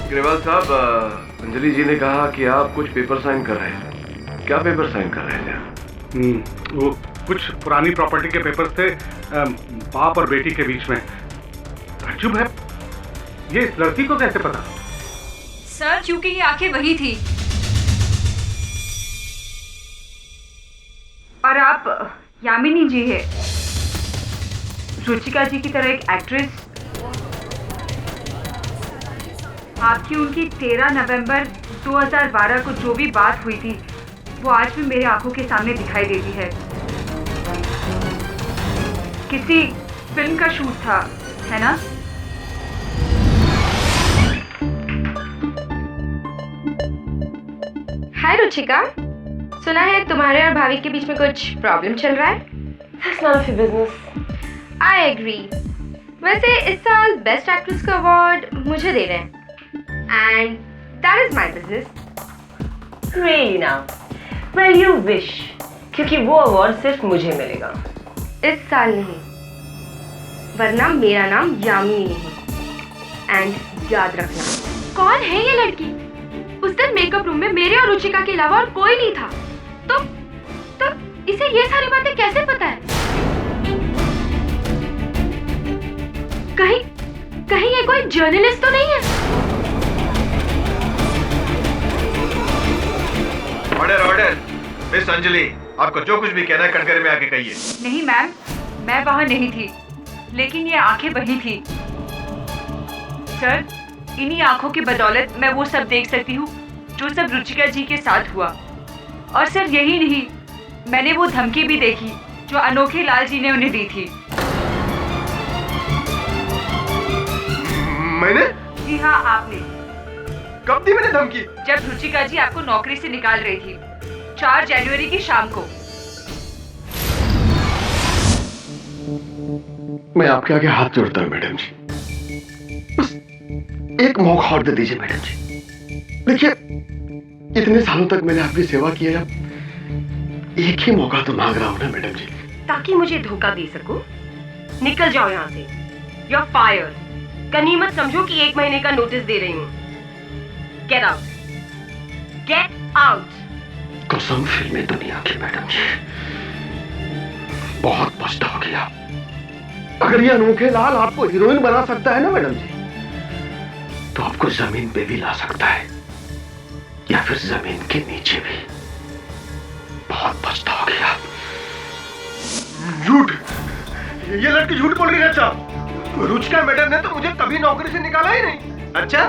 ग्रेवाल साहब, अंजलि जी ने कहा कि आप कुछ पेपर साइन कर रहे थे। क्या पेपर साइन कर रहे थे? वो कुछ पुरानी प्रॉपर्टी के पेपर्स थे, बाप और बेटी के बीच में। ताज्जुब है, ये इस लड़की को कैसे पता? सर, क्योंकि ये आंखें वही थी। और आप यामिनी जी है, रुचिका जी की तरह एक एक्ट्रेस। आपकी उनकी 13 नवंबर 2012 को जो भी बात हुई थी वो आज भी मेरी आंखों के सामने दिखाई देती है। किसी फिल्म का शूट था, है ना? हाय रुचिका, सुना है तुम्हारे और भाभी के बीच में कुछ प्रॉब्लम चल रहा है। That's none of your business. I agree. वैसे इस साल बेस्ट एक्ट्रेस का अवार्ड मुझे दे रहे हैं and that is my business. Really now? Well, you wish. क्योंकि वो अवार्ड सिर्फ मुझे मिलेगा। इस साल नहीं, वरना मेरा नाम यामिनी नहीं। एंड याद रखना। कौन है ये लड़की? उस दिन मेकअप रूम में मेरे और रुचिका के अलावा और कोई नहीं था। तो इसे ये सारी बातें कैसे पता है? कहीं ये कोई जर्नलिस्ट तो नहीं है? ऑर्डर मिस अंजलि, आपको जो कुछ भी कहना है कटघरे में आके कहिए। नहीं मैम, मैं वहां नहीं थी, लेकिन ये आंखें वही थी। सर, इन्हीं आंखों की बदौलत मैं वो सब देख सकती हूँ जो सब रुचिका जी के साथ हुआ। और सर यही नहीं, मैंने वो धमकी भी देखी जो अनोखे लाल जी ने उन्हें दी थी। मैंने? जी हाँ, आपने। कब दी मैंने धमकी? जब रुचिका जी आपको नौकरी से निकाल रही थी, 4 जनवरी की शाम को। मैं आपके आगे हाथ जोड़ता हूँ मैडम जी, बस एक मौका और दे दीजिए मैडम जी। देखिए, इतने सालों तक मैंने आपकी सेवा की है, अब एक ही मौका तो मांग रहा हूँ ना मैडम जी। ताकि मुझे धोखा दे सको। निकल जाओ यहाँ से। You're fired. गनीमत समझो कि 1 महीने का नोटिस दे रही हूँ। Get out. Get out. कसम फिल्मी दुनिया की मैडम जी, बहुत पछताओगे आप। अगर ये अनोखे लाल आपको हीरोइन बना सकता है ना मैडम जी, तो आपको जमीन पे भी ला सकता है, या फिर जमीन के नीचे भी। बहुत पछताओगे आप। झूठ, ये लड़की झूठ बोल रही है। अच्छा, रुचिका मैडम ने तो मुझे कभी नौकरी से निकाला ही नहीं। अच्छा,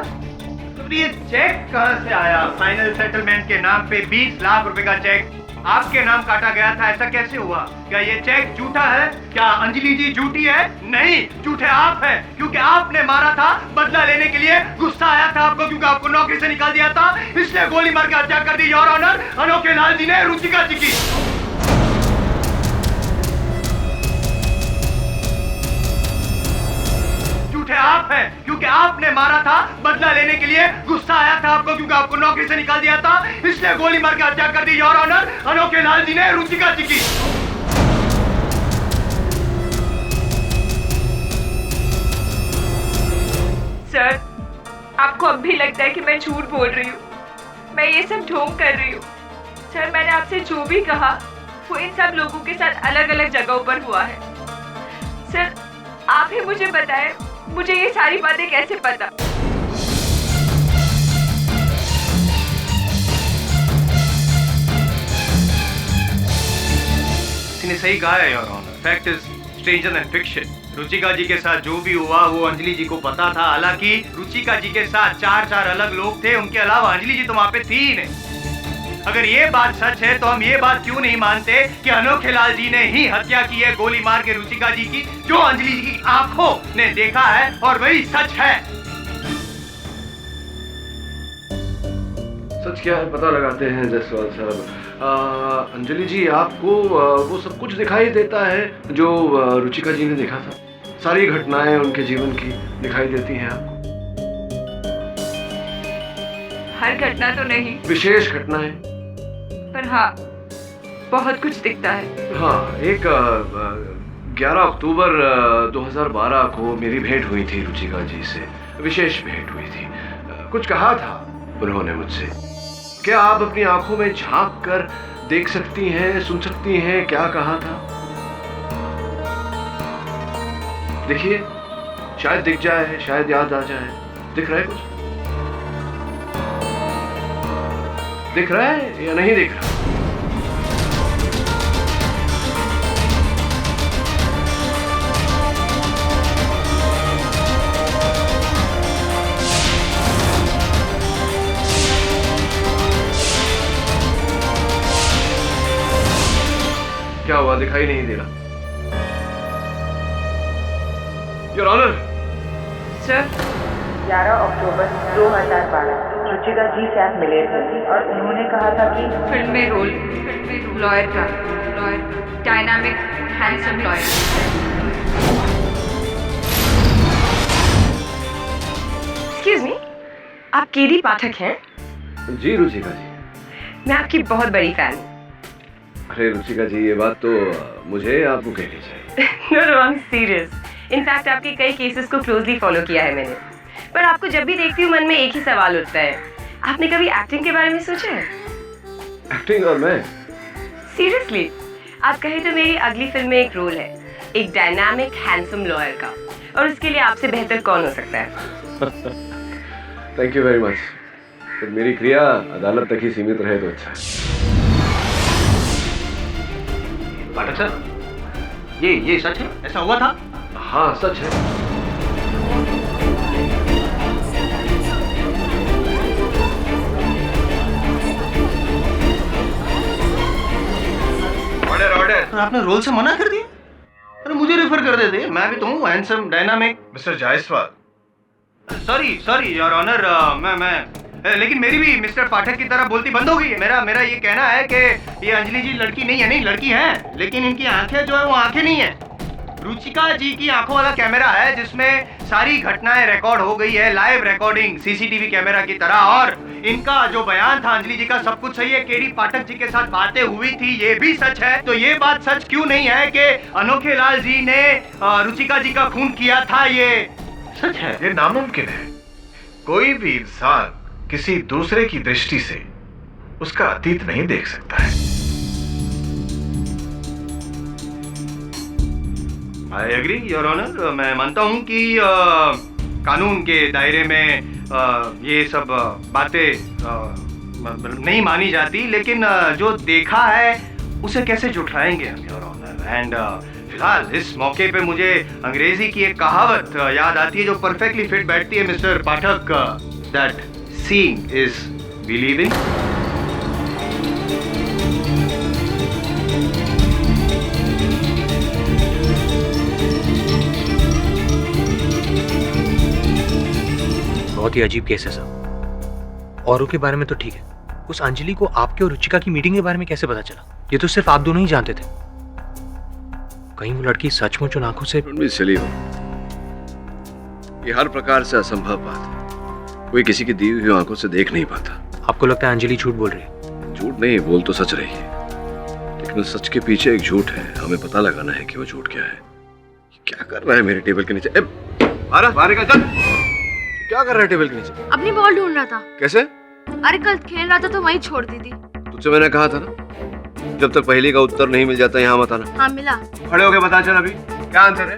तो ये चेक कहाँ से आया? फाइनल सेटलमेंट के नाम पे 20 लाख रुपए का चेक आपके नाम काटा गया था, ऐसा कैसे हुआ? क्या ये चेक झूठा है? क्या अंजलि जी झूठी है? नहीं, झूठे आप हैं, क्योंकि आपने मारा था बदला लेने के लिए। गुस्सा आया था आपको क्योंकि आपको नौकरी से निकाल दिया था, इसलिए गोली मार के हत्या कर दी योर ऑनर अनोखे लाल जी ने रुचिका जी की। झूठे आप हैं, क्योंकि आपने मारा था बदला लेने के लिए। गुस्सा आया था आपको क्योंकि आपको नौकरी से निकाल दिया था, इसलिए गोली मार के हत्या कर दी योर ऑनर अनोखे लाल जी ने रुचिका जी की। सर, आपको अब भी लगता है कि मैं झूठ बोल रही हूँ, मैं ये सब ढोंग कर रही हूँ। सर, मैंने आपसे जो भी कहा वो इन सब लोगों के साथ अलग अलग जगहों पर हुआ है। सर, आप ही मुझे बताएं, मुझे ये सारी बातें कैसे पता? इसने सही कहा है your honour. Fact is stranger than fiction. Ruchika ji के साथ जो भी हुआ वो अंजलि जी को पता था। हालांकि रुचिका जी के साथ 4 अलग लोग थे, उनके अलावा अंजलि जी तो वहां पे थी ही नहीं। अगर ये बात सच है तो हम ये बात क्यों नहीं मानते कि अनोखे लाल जी ने ही हत्या की है गोली मार के रुचिका जी की, जो अंजलि जी की आंखों ने देखा है और वही सच है। सच क्या है पता लगाते हैं जायसवाल साहब। अंजलि जी, आपको वो सब कुछ दिखाई देता है जो रुचिका जी ने देखा था? सारी घटनाएं उनके जीवन की दिखाई देती हैं आपको? हर घटना तो नहीं, विशेष घटना है। पर हाँ बहुत कुछ दिखता है। हाँ, एक 11 अक्टूबर 2012 को मेरी भेंट हुई थी रुचिका जी से, विशेष भेंट हुई थी। कुछ कहा था उन्होंने मुझसे, क्या आप अपनी आंखों में झांक कर देख सकती हैं, सुन सकती हैं? क्या कहा था? देखिए, शायद दिख जाए, शायद याद आ जाए। दिख रहा है कुछ? दिख रहा है या नहीं दिख रहा? क्या हुआ? दिखाई नहीं दे रहा? Your honour. सर, 11 अक्टूबर 2012 रुचिका जी से आप मिले थे और उन्होंने कहा था कि फिल्म में रोल लॉयर का, dynamic handsome lawyer. Excuse me, आप केडी पाठक हैं? जी रुचिका जी। मैं आपकी बहुत बड़ी फैन हूँ। अरे रुचिका जी, ये बात तो मुझे आपको कहनी चाहिए। No, I am serious. In fact आपके कई केसेस को क्लोजली फॉलो किया है मैंने। पर आपको जब भी देखती हूँ मन में एक ही सवाल उठता है, आपने कभी एक्टिंग के बारे में सोचा है? एक्टिंग? और मैं? सीरियसली, आप कहें तो मेरी अगली फिल्म में एक रोल है, एक डायनामिक हैंडसम लॉयर का, और उसके लिए आपसे बेहतर कौन हो सकता है? Thank you very much. तो मेरी क्रिया अदालत तक ही सीमित रहे तो अच्छा है। पाठक सर, ये सच है? ऐसा हुआ था? हाँ, सच है। ऑर्डर। आपने रोल से मना कर दिया? अरे मुझे रेफर कर देते, मैं भी तो हूँ handsome dynamic. Mister Jaiswal. Sorry your honour, लेकिन मेरी भी मिस्टर पाठक की तरह बोलती बंद हो गई है। मेरा ये कहना है कि ये अंजलि जी लड़की नहीं है, नहीं लड़की है, लेकिन इनकी आंखें जो है वो आंखें नहीं है। रुचिका जी की आंखों वाला कैमरा है जिसमें सारी घटनाएं रिकॉर्ड हो गई है, लाइव रिकॉर्डिंग सीसीटीवी कैमरा की तरह। और इनका जो बयान था अंजलि जी का, सब कुछ सही है। केडी पाठक जी के साथ बातें हुई थी, ये भी सच है। तो ये बात सच क्यों नहीं है कि अनोखे लाल जी ने रुचिका जी का खून किया था? ये सच है। ये नामुमकिन है। कोई भी इंसान किसी दूसरे की दृष्टि से उसका अतीत नहीं देख सकता है। I agree your honour. मैं मानता हूं कि कानून के दायरे में ये सब बातें नहीं मानी जाती, लेकिन जो देखा है उसे कैसे झुठलाएंगे हम योर ऑनर। एंड फिलहाल इस मौके पे मुझे अंग्रेजी की एक कहावत याद आती है जो परफेक्टली फिट बैठती है mister Pathak, that seeing is believing. बहुत ही अजीब केस है सर। औरों के बारे में तो ठीक है, उस अंजलि को आपके और रुचिका की मीटिंग के बारे में कैसे पता चला? ये तो सिर्फ आप दोनों ही जानते थे। कहीं वो लड़की सचमुच उन आंखों से चली हो? ये हर प्रकार से असंभव बात है। कोई किसी की दी हुई आंखों से देख नहीं पाता। आपको लगता है अंजलि झूठ बोल रही है? झूठ नहीं, बोल तो सच रही है, लेकिन उस सच के पीछे एक झूठ है। हमें पता लगाना है कि वो झूठ क्या है। क्या कर रहा है मेरे टेबल के नीचे? बाहर निकल, चल। क्या कर रहा है टेबल के नीचे? अपनी बॉल ढूंढ रहा था। कैसे? अरे कल खेल रहा था तो वहीं छोड़ दी थी। तुझसे मैंने कहा था ना, जब तक पहेली का उत्तर नहीं मिल जाता यहाँ मत आना। हाँ मिला। खड़े होके बता चल अभी क्या आंसर है?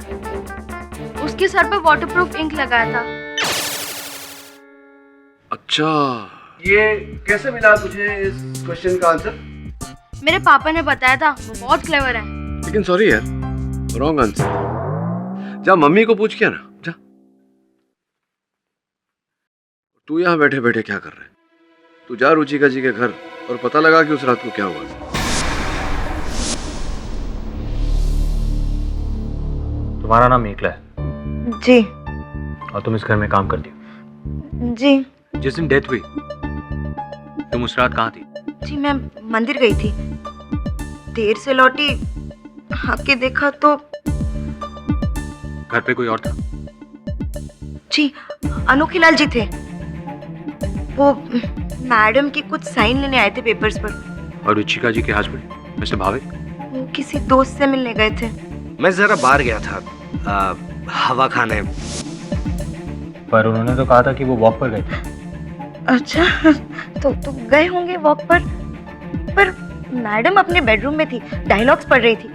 उसके सर पर वाटरप्रूफ इंक लगाया था। अच्छा, ये कैसे मिला तुझे इस क्वेश्चन का आंसर? मेरे पापा ने बताया था, वो बहुत क्लेवर है। लेकिन सॉरी यार, रॉन्ग आंसर। जा मम्मी को पूछ के ना, जा। तू यहाँ बैठे बैठे क्या कर रहा है? तू जा रुचिका जी के घर और पता लगा कि उस रात को क्या हुआ था। तुम्हारा नाम मेखला है? जी। और तुम इस घर में काम करती हो? जी। जिस दिन डेथ हुई तुम उस रात कहाँ थी? जी मैं मंदिर गई थी, देर से लौटी, आके देखा तो घर पे कोई और था? जी अनोखे लाल जी थे। वो मैडम की कुछ साइन लेने आए थे पेपर्स पर। और रुचिका जी के हस्बैंड मिस्टर भाविक? वो किसी दोस्त से मिलने गए थे। मैं जरा बाहर गया था हवा खाने। पर उन्होंने तो कहा था कि वो वॉक पर गए थे। अच्छा, तो गए होंगे वॉक पर मैडम अपने बेडरूम में थी, डायलॉग्स पढ़ रही थी।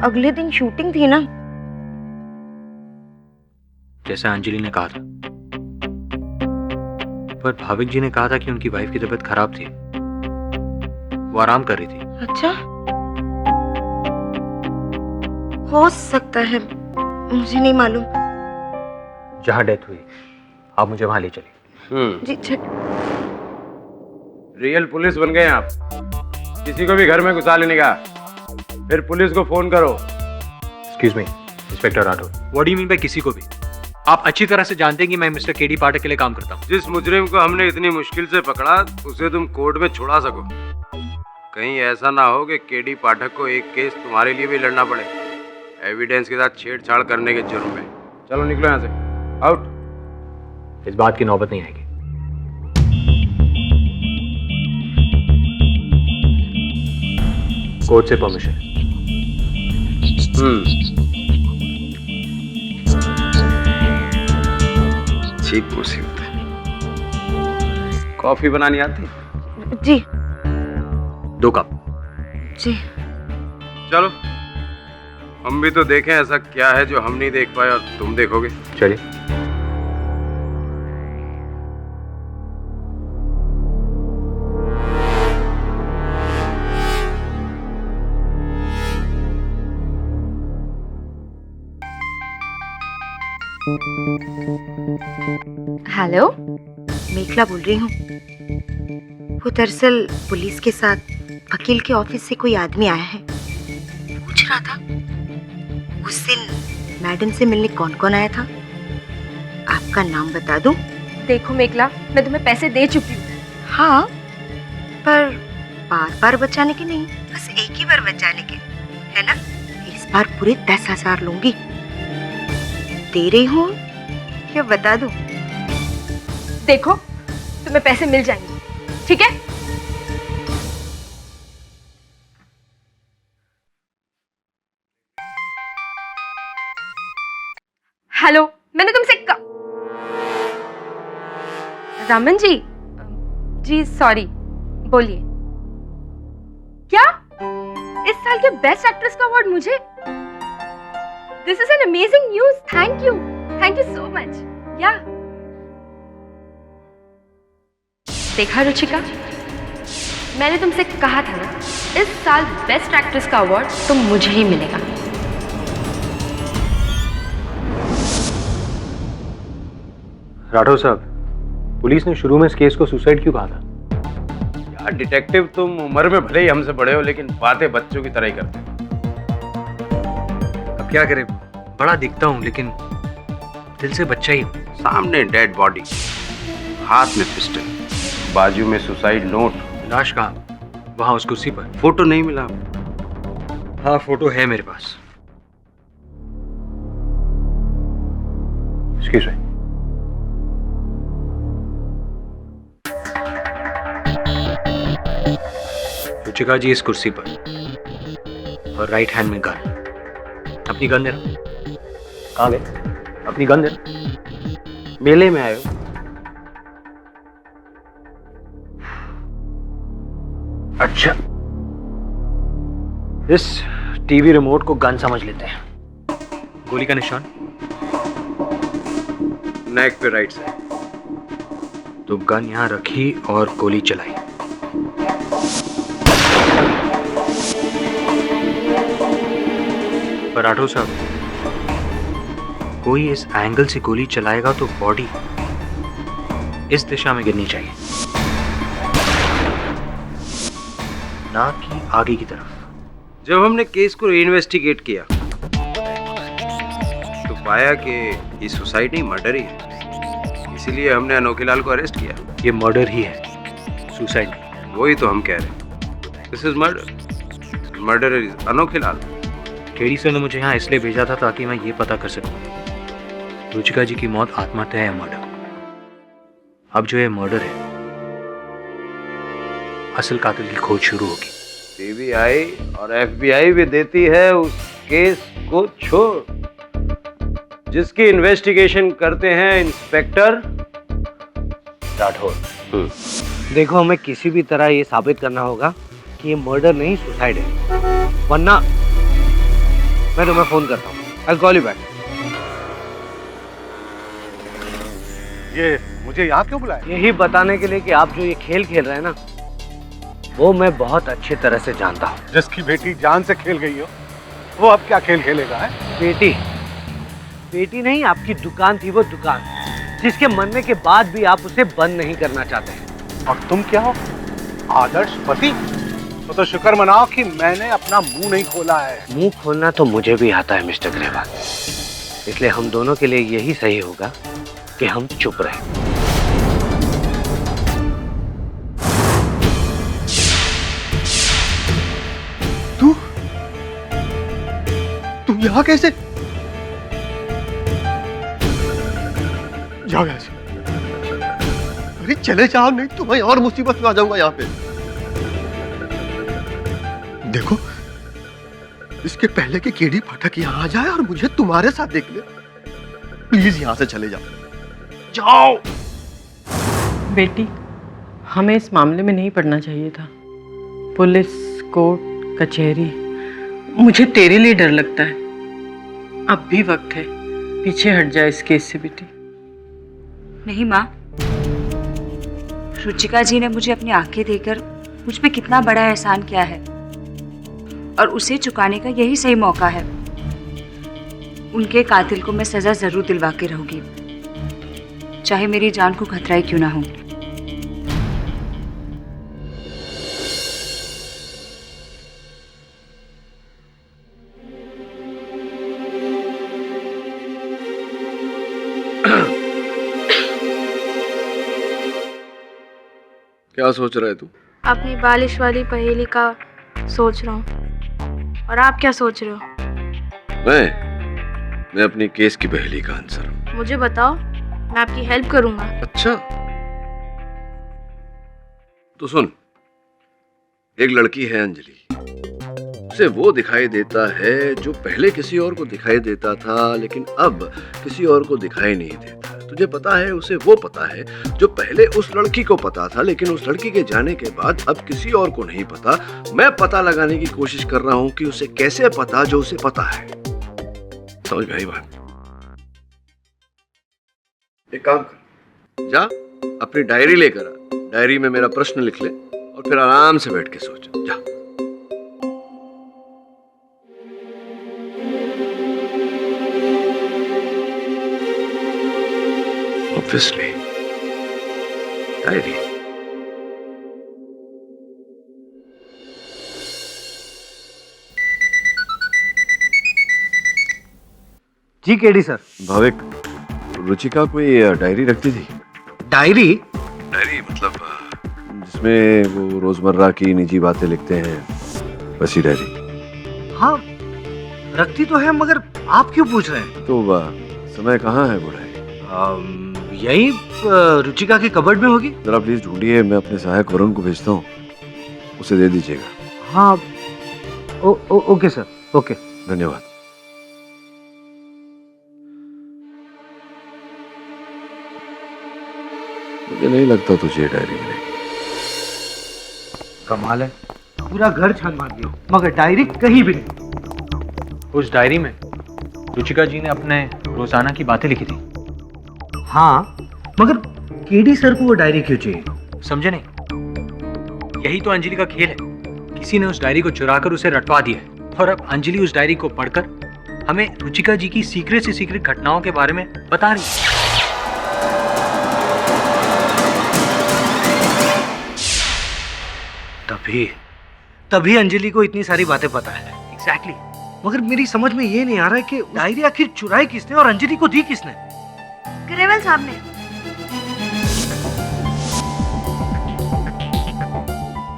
अगले दिन शूटिंग थी ना। जैसा अंजलि ने कहा था। पर भाविक जी ने कहा था कि उनकी वाइफ की तबीयत खराब थी, वो आराम कर रही थी। अच्छा, हो सकता है, मुझे नहीं मालूम। जहां डेथ हुई आप मुझे वहां ले चलिए। जी रियल पुलिस बन गए आप। किसी को भी घर में घुसा लेने का, फिर पुलिस को फोन करो। Excuse me inspector Rathore, what do you mean by किसी को भी? आप अच्छी तरह से जानते हैं कि मैं मिस्टर केडी पाठक के लिए काम करता हूँ। जिस मुजरिम को हमने इतनी मुश्किल से पकड़ा उसे तुम कोर्ट में छुड़ा सको। कहीं ऐसा ना हो कि केडी पाठक को एक केस तुम्हारे लिए भी लड़ना पड़े, एविडेंस के साथ छेड़छाड़ करने के जुर्म में। चलो निकलो यहाँ से, आउट। इस बात की नौबत नहीं आएगी। कोर्ट से परमिशन। ठीक मुसीबत है। कॉफी बनानी आती? जी 2 कप। जी चलो हम भी तो देखें ऐसा क्या है जो हम नहीं देख पाए और तुम देखोगे। चलिए। हेलो, मेखला बोल रही हूँ। वो दरअसल पुलिस के साथ वकील के ऑफिस से कोई आदमी आया है। पूछ रहा था उस दिन मैडम से मिलने कौन कौन आया था। आपका नाम बता दूं? देखो मेखला, मैं तुम्हें पैसे दे चुकी हूँ। हाँ, पर बार बार बचाने के नहीं, बस एक ही बार बचाने के, है ना? इस बार पूरे 10,000 लूंगी। दे रही हूँ क्या बता दूं? देखो तुम्हें पैसे मिल जाएंगे, ठीक है? हेलो, मैंने तुमसे रमन जी सॉरी, बोलिए। क्या इस साल के बेस्ट एक्ट्रेस का अवार्ड मुझे? This is an amazing news. Thank you so much. या देखा रुचिका, मैंने तुमसे कहा था ना, इस साल बेस्ट एक्ट्रेस का अवार्ड तो मुझे ही मिलेगा। राठौर साहब, पुलिस ने शुरू में इस केस को सुसाइड क्यों कहा था? यार डिटेक्टिव, तुम उम्र में भले ही हमसे बड़े हो लेकिन बातें बच्चों की तरह ही करते हो। अब क्या करें, बड़ा दिखता हूँ लेकिन दिल से बच्चा ही हूँ। सामने डेड बॉडी, हाथ में पिस्टल, बाजू में सुसाइड नोट। लाश कहाँ? वहाँ उस कुर्सी पर। फोटो नहीं मिला? हाँ फोटो है मेरे पास। Excuse me. रुचिका जी इस कुर्सी पर और राइट हैंड में गन। अपनी गन देना। कहाँ गए? अपनी गन देना। मेले में आए हो? अच्छा, इस टीवी रिमोट को गन समझ लेते हैं। गोली का निशान? नेक पे राइट साइड। तो गन यहां रखी और गोली चलाई। पर राठौर साहब, कोई इस एंगल से गोली चलाएगा तो बॉडी इस दिशा में गिरनी चाहिए, ना कि आगे की तरफ। जब हमने केस को इन्वेस्टिगेट किया तो पाया कि ये सुसाइड नहीं मर्डर ही है, इसीलिए हमने अनोखे लाल को अरेस्ट किया। ये मर्डर ही है, सुसाइड नहीं। वही तो हम कह रहे हैं, this is murder. Murder is अनोखे लाल। केडी सर ने मुझे यहाँ इसलिए भेजा था ताकि मैं ये पता कर सकूं रुचिका जी की मौत आत्महत्या है या मर्डर। अब जो ये मर्डर है असल कातिल की खोज शुरू होगी। सीबीआई और एफबीआई भी देती है उस केस को छोड़ जिसकी इन्वेस्टिगेशन करते हैं इंस्पेक्टर राठौर। देखो, हमें किसी भी तरह ये साबित करना होगा कि ये मर्डर नहीं सुसाइड है, वरना मैं तुम्हें फोन करता हूँ। I'll call you back. ये मुझे यहाँ क्यों बुलाया? यही बताने के लिए कि आप जो ये खेल खेल रहे हैं ना, वो मैं बहुत अच्छी तरह से जानता हूँ। जिसकी बेटी जान से खेल गई हो, वो अब क्या खेल खेलेगा है? बेटी नहीं, आपकी दुकान थी वो दुकान, जिसके मरने के बाद भी आप उसे बंद नहीं करना चाहते हैं। और तुम क्या हो? आदर्श पति? तो शुक्र मनाओ कि मैंने अपना मुंह नहीं खोला है। मुंह खोलना तो मुझे भी आता है मिस्टर ग्रेवाल, इसलिए हम दोनों के लिए यही सही होगा कि हम चुप रहें। तू यहाँ कैसे? जाओ यहाँ से। अरे चले जाओ, नहीं तो मैं और मुसीबत में आ जाऊंगा यहाँ पे। देखो, इसके पहले कि केडी पाठक यहाँ आ जाए और मुझे तुम्हारे साथ देख ले, प्लीज यहाँ से चले जाओ। जाओ। बेटी, हमें इस मामले में नहीं पड़ना चाहिए था। पुलिस, कोर्ट, कचहरी, मुझे तेरे लिए डर लगता है। अब भी वक्त है, पीछे हट जाए इस केस से बेटी। नहीं माँ, रुचिका जी ने मुझे अपनी आंखें देकर मुझ पे कितना बड़ा एहसान किया है और उसे चुकाने का यही सही मौका है। उनके कातिल को मैं सजा जरूर दिलवा के रहूंगी, चाहे मेरी जान को खतरा ही क्यों ना हो। क्या सोच रहा है तू? अपनी बालिश वाली पहेली का सोच रहा हूँ। और आप क्या सोच रहे हो? मैं अपनी केस की पहेली का आंसर। मुझे बताओ, मैं आपकी हेल्प करूंगा। अच्छा, तो सुन, एक लड़की है अंजलि, उसे वो दिखाई देता है जो पहले किसी और को दिखाई देता था, लेकिन अब किसी और को दिखाई नहीं देता। तुझे पता है उसे वो पता है जो पहले उस लड़की को पता था, लेकिन उस लड़की के जाने के बाद अब किसी और को नहीं पता। मैं पता लगाने की कोशिश कर रहा हूं कि उसे कैसे पता जो उसे पता है। समझ में आई बात? एक काम कर, जा अपनी डायरी लेकर आ, डायरी में मेरा प्रश्न लिख ले और फिर आराम से बैठ के सोच। जा। Obviously, diary. जी केडी सर। भाविक, रुचिका कोई डायरी रखती थी? डायरी मतलब जिसमें वो रोजमर्रा की निजी बातें लिखते हैं, वैसी डायरी? हाँ रखती तो है, मगर आप क्यों पूछ रहे हैं? तो समय कहाँ है वो डायरी? यही रुचिका की कबर्ड में होगी। जरा प्लीज ढूंढिए, मैं अपने सहायक वरुण को भेजता हूँ, उसे दे दीजिएगा। हाँ ओके सर, ओके। धन्यवाद। मुझे नहीं लगता तुझे डायरी मिलेगी। कमाल है, पूरा घर छान मार दिया, मगर डायरी कहीं भी नहीं। उस डायरी में रुचिका जी ने अपने रोजाना की बातें लिखी थी। हाँ, मगर केडी सर को वो डायरी क्यों चाहिए? समझे नहीं? यही तो अंजलि का खेल है। किसी ने उस डायरी को चुराकर उसे रटवा दिया है और अब अंजलि उस डायरी को पढ़कर हमें रुचिका जी की सीक्रेट से सीक्रेट घटनाओं के बारे में बता रही है। तभी अंजलि को इतनी सारी बातें पता है। एग्जैक्टली। मगर मेरी समझ में ये नहीं आ रहा है कि डायरी आखिर चुराई किसने और अंजलि को दी किसने? ग्रेवाल साहब ने।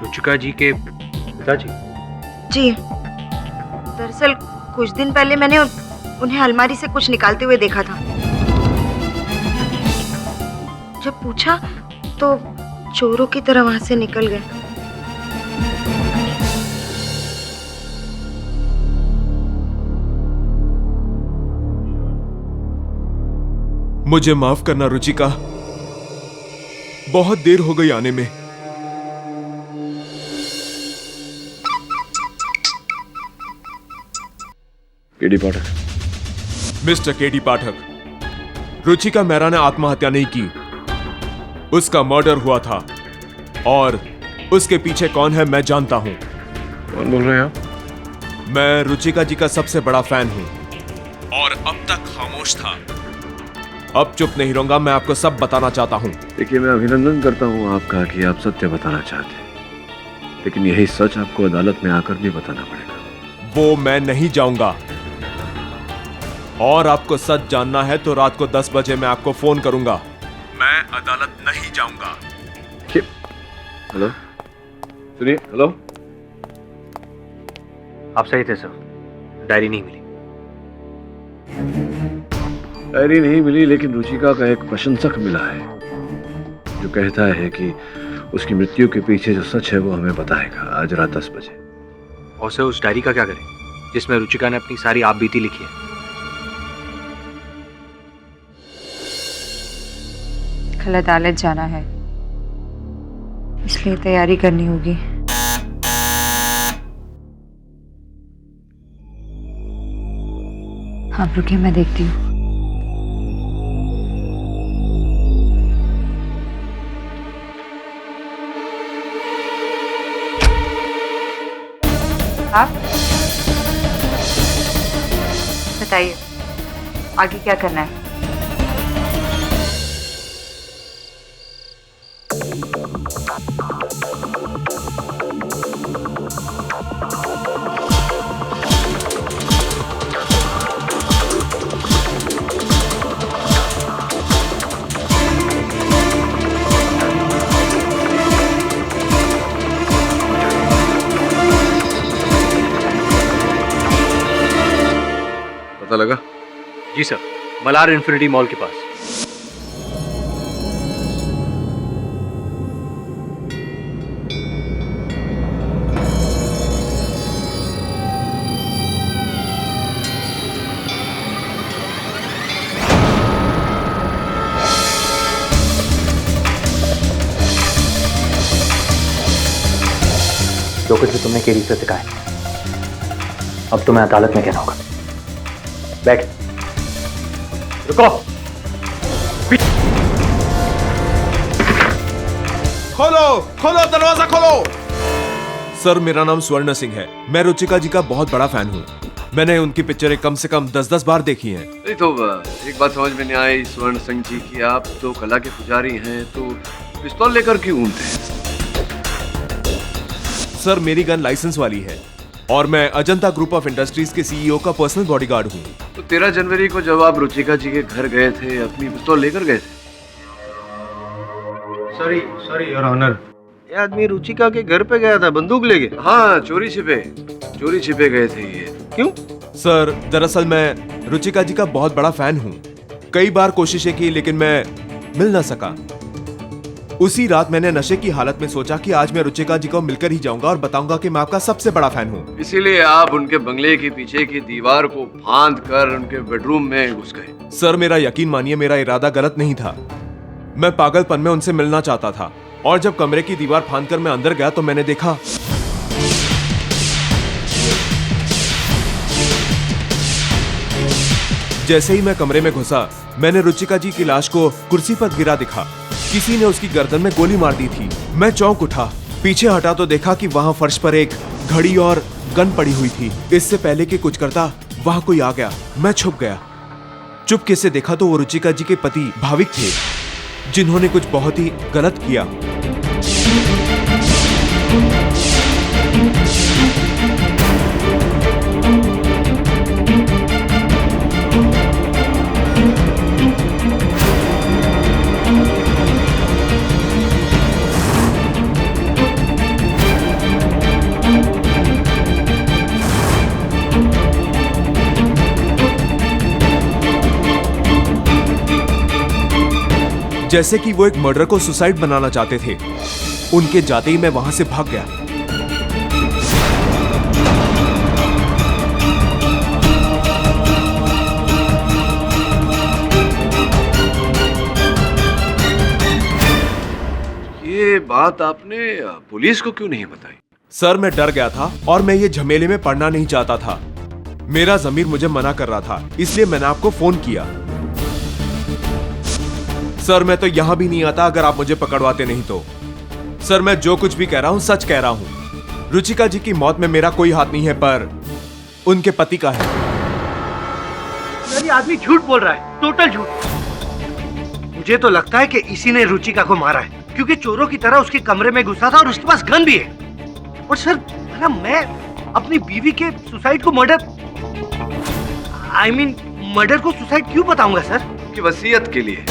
रुचिका जी के पिताजी? जी, दरअसल कुछ दिन पहले मैंने उन्हें अलमारी से कुछ निकालते हुए देखा था। जब पूछा तो चोरों की तरह वहां से निकल गए। मुझे माफ करना रुचिका, बहुत देर हो गई आने में। केडी पाठक। मिस्टर केडी पाठक, रुचिका मेहरा ने आत्महत्या नहीं की, उसका मर्डर हुआ था और उसके पीछे कौन है मैं जानता हूं। कौन बोल रहे हैं आप? मैं रुचिका जी का सबसे बड़ा फैन हूं और अब तक खामोश था। अब चुप नहीं रहूंगा, मैं आपको सब बताना चाहता हूं। देखिए, मैं अभिनंदन करता हूं आपका कि आप सत्य बताना चाहते हैं, लेकिन यही सच आपको अदालत में आकर भी बताना पड़ेगा। वो मैं नहीं जाऊंगा, और आपको सच जानना है तो रात को 10 बजे मैं आपको फोन करूंगा। मैं अदालत नहीं जाऊंगा। हेलो, सुनिए। हेलो, आप सही थे सर, डायरी नहीं मिली। डायरी नहीं मिली, लेकिन रुचिका का एक प्रशंसक मिला है जो कहता है कि उसकी मृत्यु के पीछे जो सच है वो हमें बताएगा आज रात 10 बजे। और सर उस डायरी का क्या करें जिसमें रुचिका ने अपनी सारी आप बीती लिखी है? कल अदालत जाना है, इसलिए तैयारी करनी होगी। आप रुकिए, मैं देखती हूँ। आप बताइए आगे क्या करना है? पता लगा? जी सर, मलार इन्फिनिटी मॉल के पास। जो कुछ भी तुमने केडी से सिखाया, अब तुम्हें अदालत में कहना होगा। बैठ। रुको। खोलो, खोलो, दरवाजा खोलो। सर, मेरा नाम स्वर्ण सिंह है। मैं रुचिका जी का बहुत बड़ा फैन हूँ। मैंने उनकी पिक्चरें कम से कम 10-10 बार देखी हैं। नहीं तो एक बात समझ में नहीं आई स्वर्ण सिंह जी की, आप तो कला के पुजारी हैं, तो पिस्तौल लेकर क्यों घूमते हैं? सर, मेरी गन लाइसेंस वाली है और मैं अजंता ग्रुप ऑफ इंडस्ट्रीज के सीईओ का पर्सनल बॉडीगार्ड हूँ। तो 13 जनवरी को जब आप रुचिका जी के घर गए थे, अपनी पिस्तौल लेकर गए थे? Sorry your honour. ये आदमी रुचिका के घर पे गया था, बंदूक लेके? हाँ, चोरी छिपे गए थे ये। क्यों? सर, दरअसल मैं रुचिका जी का बहुत बड़ा फैन हूँ। कई बार कोशिशें की लेकिन मैं मिल ना सका। उसी रात मैंने नशे की हालत में सोचा कि आज मैं रुचिका जी को मिलकर ही जाऊंगा और बताऊंगा कि मैं आपका सबसे बड़ा फैन हूँ। इसीलिए आप उनके बंगले के पीछे की दीवार को फांद कर उनके बेडरूम में घुस गए। सर, मेरा यकीन मानिए, मेरा इरादा गलत नहीं था। मैं पागलपन में उनसे मिलना चाहता था और जब कमरे की दीवार फांद कर मैं अंदर गया तो मैंने देखा जैसे ही मैं कमरे में घुसा, मैंने रुचिका जी की लाश को कुर्सी पर गिरा दिखा। किसी ने उसकी गर्दन में गोली मार दी थी। मैं चौंक उठा, पीछे हटा तो देखा कि वहां फर्श पर एक घड़ी और गन पड़ी हुई थी। इससे पहले कि कुछ करता, वहां कोई आ गया। मैं छुप गया। चुपके से देखा तो वो रुचिका जी के पति भाविक थे, जिन्होंने कुछ बहुत ही गलत किया। जैसे कि वो एक मर्डर को सुसाइड बनाना चाहते थे। उनके जाते ही मैं वहां से भाग गया। बात आपने पुलिस को क्यों नहीं बताई? सर मैं डर गया था और मैं ये झमेले में पड़ना नहीं चाहता था। मेरा ज़मीर मुझे मना कर रहा था, इसलिए मैंने आपको फोन किया। सर मैं तो यहां भी नहीं आता अगर आप मुझे पकड़वाते नहीं तो। सर मैं जो कुछ भी कह रहा हूं सच कह रहा हूं। रुचिका जी की मौत में मेरा कोई हाथ नहीं है, पर उनके पति का है। ये आदमी झूठ बोल रहा है, टोटल झूठ। मुझे तो लगता है कि इसी ने रुचिका को मारा है, क्योंकि चोरों की तरह उसके कमरे में घुसा था और उसके पास गन भी है। और सर मैं अपनी बीवी के सुसाइड को मर्डर मर्डर को सुसाइड क्यों बताऊंगा सर? की वसीयत के लिए।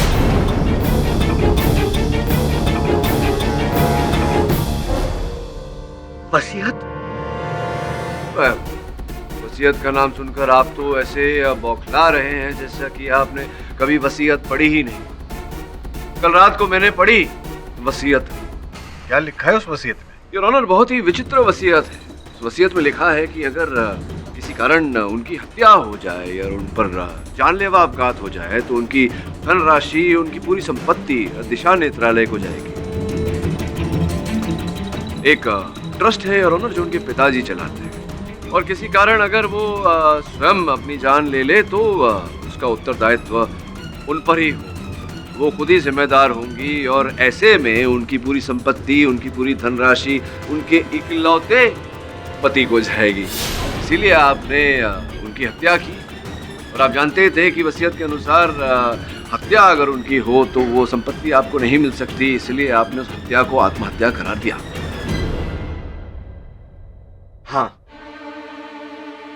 वसीयत? वसीयत का नाम सुनकर आप तो ऐसे बौखला रहे हैं जैसा कि आपने कभी वसीयत पढ़ी ही नहीं। कल रात को मैंने पढ़ी वसीयत। क्या लिखा है उस वसीयत में? योर ऑनर, बहुत ही विचित्र वसीयत है। उस वसीयत में लिखा है कि अगर किसी कारण उनकी हत्या हो जाए या उन पर जानलेवा अपघात हो जाए तो उनकी धनराशि, उनकी पूरी संपत्ति दिशा नेत्रालय को जाएगी। एक ट्रस्ट है योर ऑनर जो उनके पिताजी चलाते हैं, और किसी कारण अगर वो स्वयं अपनी जान ले ले तो उसका उत्तरदायित्व उन पर ही हो। वो खुद ही जिम्मेदार होंगी और ऐसे में उनकी पूरी संपत्ति, उनकी पूरी धनराशि उनके इकलौते पति को जाएगी। इसीलिए आपने उनकी हत्या की, और आप जानते थे कि वसीयत के अनुसार हत्या अगर उनकी हो तो वो संपत्ति आपको नहीं मिल सकती, इसलिए आपने उस हत्या को आत्महत्या करार दिया। हाँ,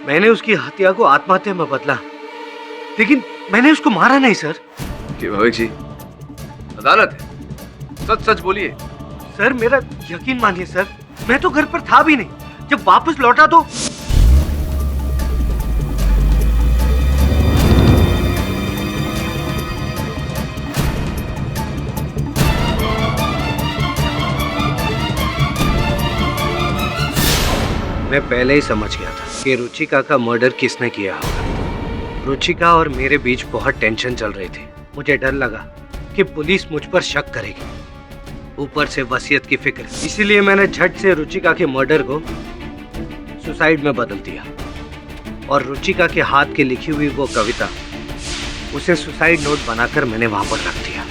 मैंने उसकी हत्या को आत्महत्या में बदला, लेकिन मैंने उसको मारा नहीं सर। कि भाविक जी, अदालत है, सच सच बोलिए। सर मेरा यकीन मानिए सर, मैं तो घर पर था भी नहीं। जब वापस लौटा तो मैं पहले ही समझ गया था कि रुचिका का मर्डर किसने किया होगा। रुचिका और मेरे बीच बहुत टेंशन चल रही थी। मुझे डर लगा कि पुलिस मुझ पर शक करेगी, ऊपर से वसीयत की फिक्र। इसीलिए मैंने झट से रुचिका के मर्डर को सुसाइड में बदल दिया, और रुचिका के हाथ की लिखी हुई वो कविता, उसे सुसाइड नोट बनाकर मैंने वहां पर रख दिया।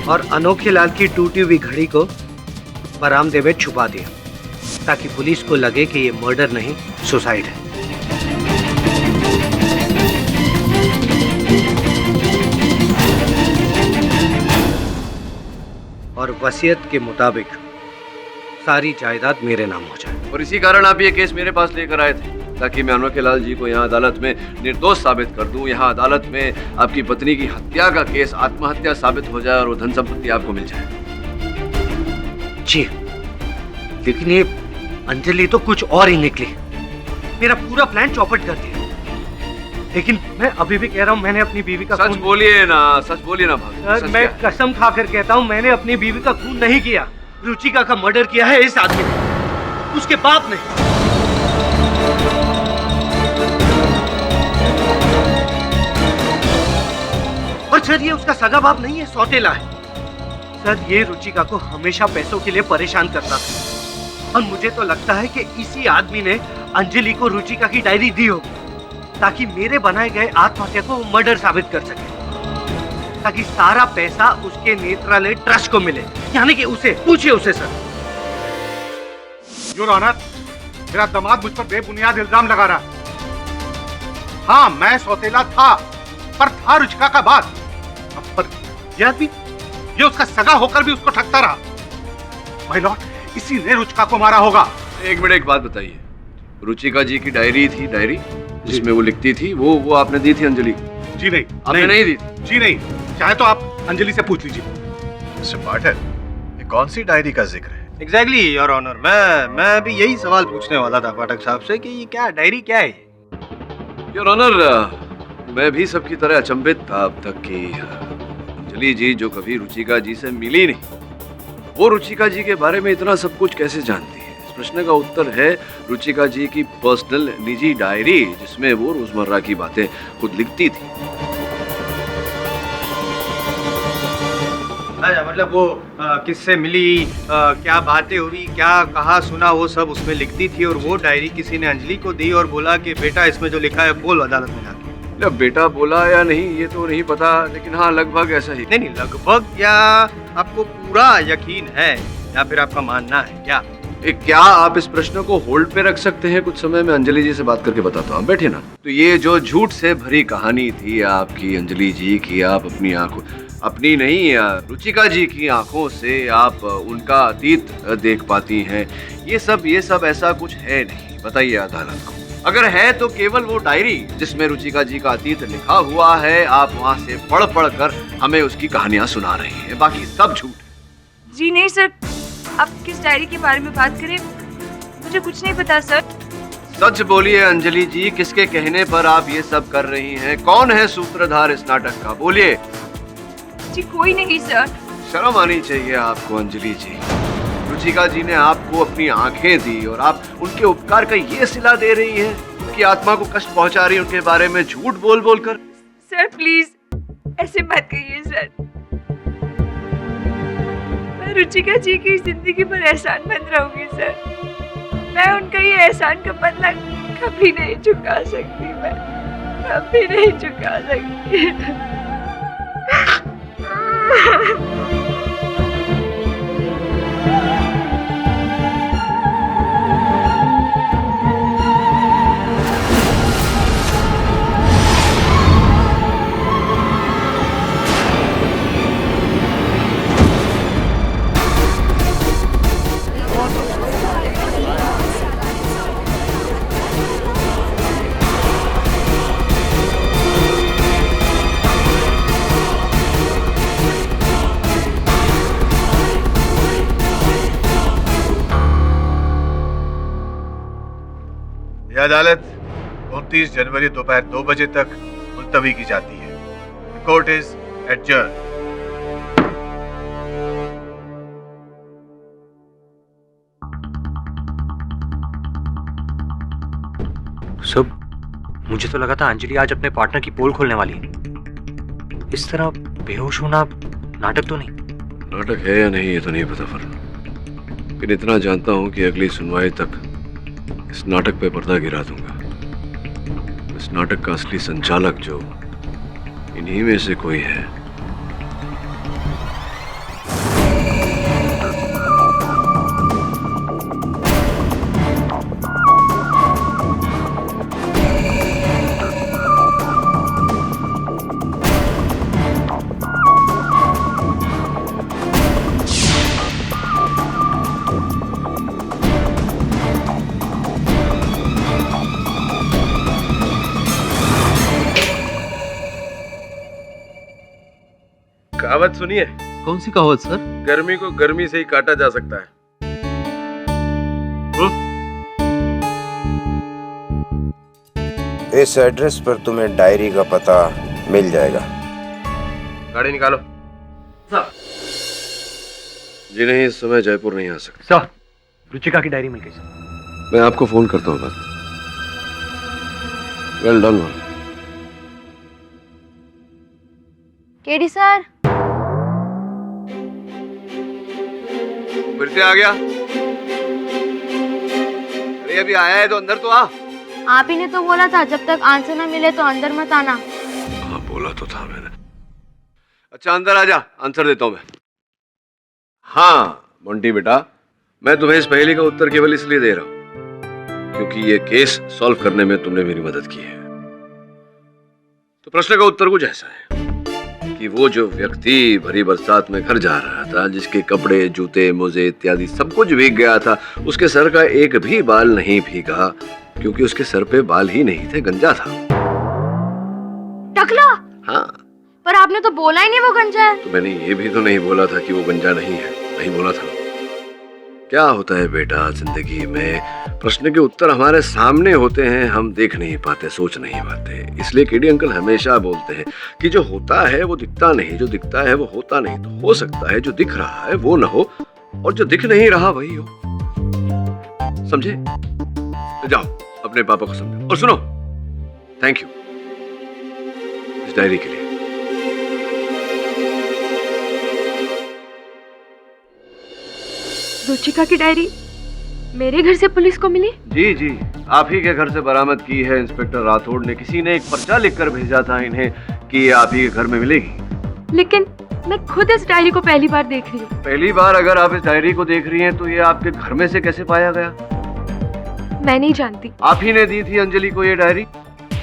और अनोखे लाल की टूटी हुई घड़ी को बरामदे में छुपा दिया, ताकि पुलिस को लगे कि ये मर्डर नहीं सुसाइड है। और वसीयत के मुताबिक सारी जायदाद मेरे नाम हो जाए। और इसी कारण आप ये केस मेरे पास लेकर आए थे, ताकि मैं अनोखे लाल जी को यहाँ अदालत में निर्दोष साबित कर दूं। यहाँ अदालत में आपकी पत्नी की हत्या का केस आत्महत्या साबित हो जाए और वो धन संपत्ति आपको मिल जाए। जी, लेकिन ये अंजलि तो कुछ और ही निकली। मेरा पूरा प्लान चौपट कर दिया। लेकिन मैं अभी भी कह रहा हूँ, मैंने अपनी बीवी का सच बोलिए ना, सच बोलिए ना भाई। सर मैं कसम खाकर कहता हूँ, मैंने अपनी बीवी का खून नहीं किया। रुचिका का मर्डर किया है इस आदमी ने, उसके बाप ने। और सर ये उसका सगा बाप नहीं है, सौतेला है। सर ये रुचिका को हमेशा पैसों के लिए परेशान करता था, और मुझे तो लगता है कि इसी आदमी ने अंजलि को रुचिका की डायरी दी होगी, ताकि मेरे बनाए गए आत्महत्या को मर्डर साबित कर सके, ताकि सारा पैसा उसके नेत्रालय ट्रस्ट को मिले। यानी कि उसे पूछिए उसे। सर योर ऑनर, मेरा दामाद मुझ पर बेबुनियाद इल्जाम लगा रहा। हाँ, मैं सौतेला था, पर था रुचिका का बाप। पर यह आदमी, ये उसका सगा होकर भी उसको ठगता रहा। माय लॉर्ड, इसी ने रुचिका को मारा होगा। एक मिनट, एक बात बताइए, रुचिका जी की डायरी थी, डायरी जिसमें वो लिखती थी, वो आपने दी थी अंजलि को? जी नहीं, आपने नहीं दी थी? जी नहीं, चाहे तो आप अंजलि से पूछ लीजिए। मिस्टर पाठक, ये कौन सी डायरी का जिक्र है? एग्जैक्टली योर ऑनर, मैं भी यही सवाल पूछने वाला था पाठक साहब से कि ये क्या डायरी क्या है? योर ऑनर, मैं भी सबकी तरह अचंभित था अब तक कि अंजलि जी जो कभी रुचिका जी से मिली नहीं, वो रुचिका जी के बारे में इतना सब कुछ कैसे जानती है? इस प्रश्न का उत्तर है रुचिका जी की पर्सनल निजी डायरी, जिसमें वो रोजमर्रा की बातें खुद लिखती थी। अच्छा, मतलब वो किससे मिली, क्या बातें हुई, क्या कहा सुना, वो सब उसमें लिखती थी। और वो डायरी किसी ने अंजलि को दी और बोला कि बेटा इसमें जो लिखा है बोल अदालत में जाके। अब बेटा बोला या नहीं ये तो नहीं पता, लेकिन हाँ लगभग ऐसा ही। नहीं, लगभग या आपको पूरा यकीन है या फिर आपका मानना है क्या? क्या आप इस प्रश्न को होल्ड पे रख सकते हैं कुछ समय? मैं अंजलि जी से बात करके बताता हूँ, बैठिए ना। तो ये जो झूठ से भरी कहानी थी आपकी अंजलि जी की, आप अपनी आंखों, अपनी नहीं रुचिका जी की आंखों से आप उनका अतीत देख पाती हैं, ये सब ऐसा कुछ है नहीं। बताइए अदालत को, अगर है तो केवल वो डायरी जिसमें रुचिका जी का अतीत लिखा हुआ है, आप वहाँ से पढ़ कर हमें उसकी कहानियां सुना रही हैं, बाकी सब झूठ है। जी नहीं सर, आप किस डायरी के बारे में बात करें, मुझे कुछ नहीं पता सर। सच बोलिए अंजलि जी, किसके कहने पर आप ये सब कर रही हैं? कौन है सूत्रधार इस नाटक का? बोलिए। जी कोई नहीं सर। शर्म आनी चाहिए आपको अंजलि जी। रुचिका जी ने आपको अपनी आंखें दी और आप उनके उपकार का ये सिला दे रही हैं, उनकी आत्मा को कष्ट पहुंचा रही हैं उनके बारे में झूठ बोल कर। सर प्लीज ऐसे मत कहिए सर, मैं रुचिका जी की जिंदगी पर एहसानमंद रहूंगी सर। मैं उनका ये एहसान का बदला कभी नहीं चुका सकती, मैं कभी नहीं चुका सकती। यह अदालत 29 जनवरी दोपहर 2 बजे तक मुलतवी की जाती है। Court is adjourn. सब मुझे तो लगा था अंजलि आज अपने पार्टनर की पोल खोलने वाली है। इस तरह बेहोश होना नाटक तो नहीं? नाटक है या नहीं ये तो नहीं पता फर, लेकिन इतना जानता हूं कि अगली सुनवाई तक इस नाटक पे पर्दा गिरा दूंगा। इस नाटक का असली संचालक जो इन्हीं में से कोई है। कहावत सुनिए। कौन सी कहावत सर? गर्मी को गर्मी से ही काटा जा सकता है। इस एड्रेस पर तुम्हें डायरी का पता मिल जाएगा। गाड़ी निकालो। जी नहीं, इस समय जयपुर नहीं आ सकते। सर, रुचिका की डायरी मिल गई सर। मैं आपको फोन करता हूँ। Well done. केडी सर, फिर से आ गया? अरे अभी आया है तो अंदर तो आ। आप ही ने तो बोला था जब तक आंसर ना मिले तो अंदर मत आना। हाँ बोला तो था मैंने। अच्छा अंदर आ जा, आंसर देता हूँ मैं। हाँ मोंटी बेटा, मैं तुम्हें इस पहेली का उत्तर केवल इसलिए दे रहा हूं क्योंकि ये केस सॉल्व करने में तुमने मेरी मदद की है। तो प्रश्न का उत्तर कुछ ऐसा है कि वो जो व्यक्ति भरी बरसात में घर जा रहा था, जिसके कपड़े, जूते, मोजे इत्यादि सब कुछ भीग गया था, उसके सर का एक भी बाल नहीं भीगा क्योंकि उसके सर पे बाल ही नहीं थे, गंजा था। टकला? हाँ। पर आपने तो बोला ही नहीं वो गंजा है। तो मैंने ये भी तो नहीं बोला था कि वो गंजा नहीं है, नहीं बोला था। क्या होता है बेटा जिंदगी में, प्रश्न के उत्तर हमारे सामने होते हैं, हम देख नहीं पाते, सोच नहीं पाते। इसलिए केडी अंकल हमेशा बोलते हैं कि जो होता है वो दिखता नहीं, जो दिखता है वो होता नहीं। तो हो सकता है जो दिख रहा है वो ना हो और जो दिख नहीं रहा वही हो। समझे? जाओ अपने पापा को समझो। और सुनो, थैंक यू इस डायरी के लिए। रुचिका की डायरी मेरे घर से पुलिस को मिली? जी जी, आप ही के घर से बरामद की है इंस्पेक्टर राठौड़ ने। किसी ने एक पर्चा लिखकर भेजा था इन्हें कि ये आप ही के घर में मिलेगी। लेकिन मैं खुद इस डायरी को पहली बार देख रही हूँ। पहली बार अगर आप इस डायरी को देख रही हैं तो ये आपके घर में से कैसे पाया गया? मैं नहीं जानती। आप ही ने दी थी अंजलि को ये डायरी?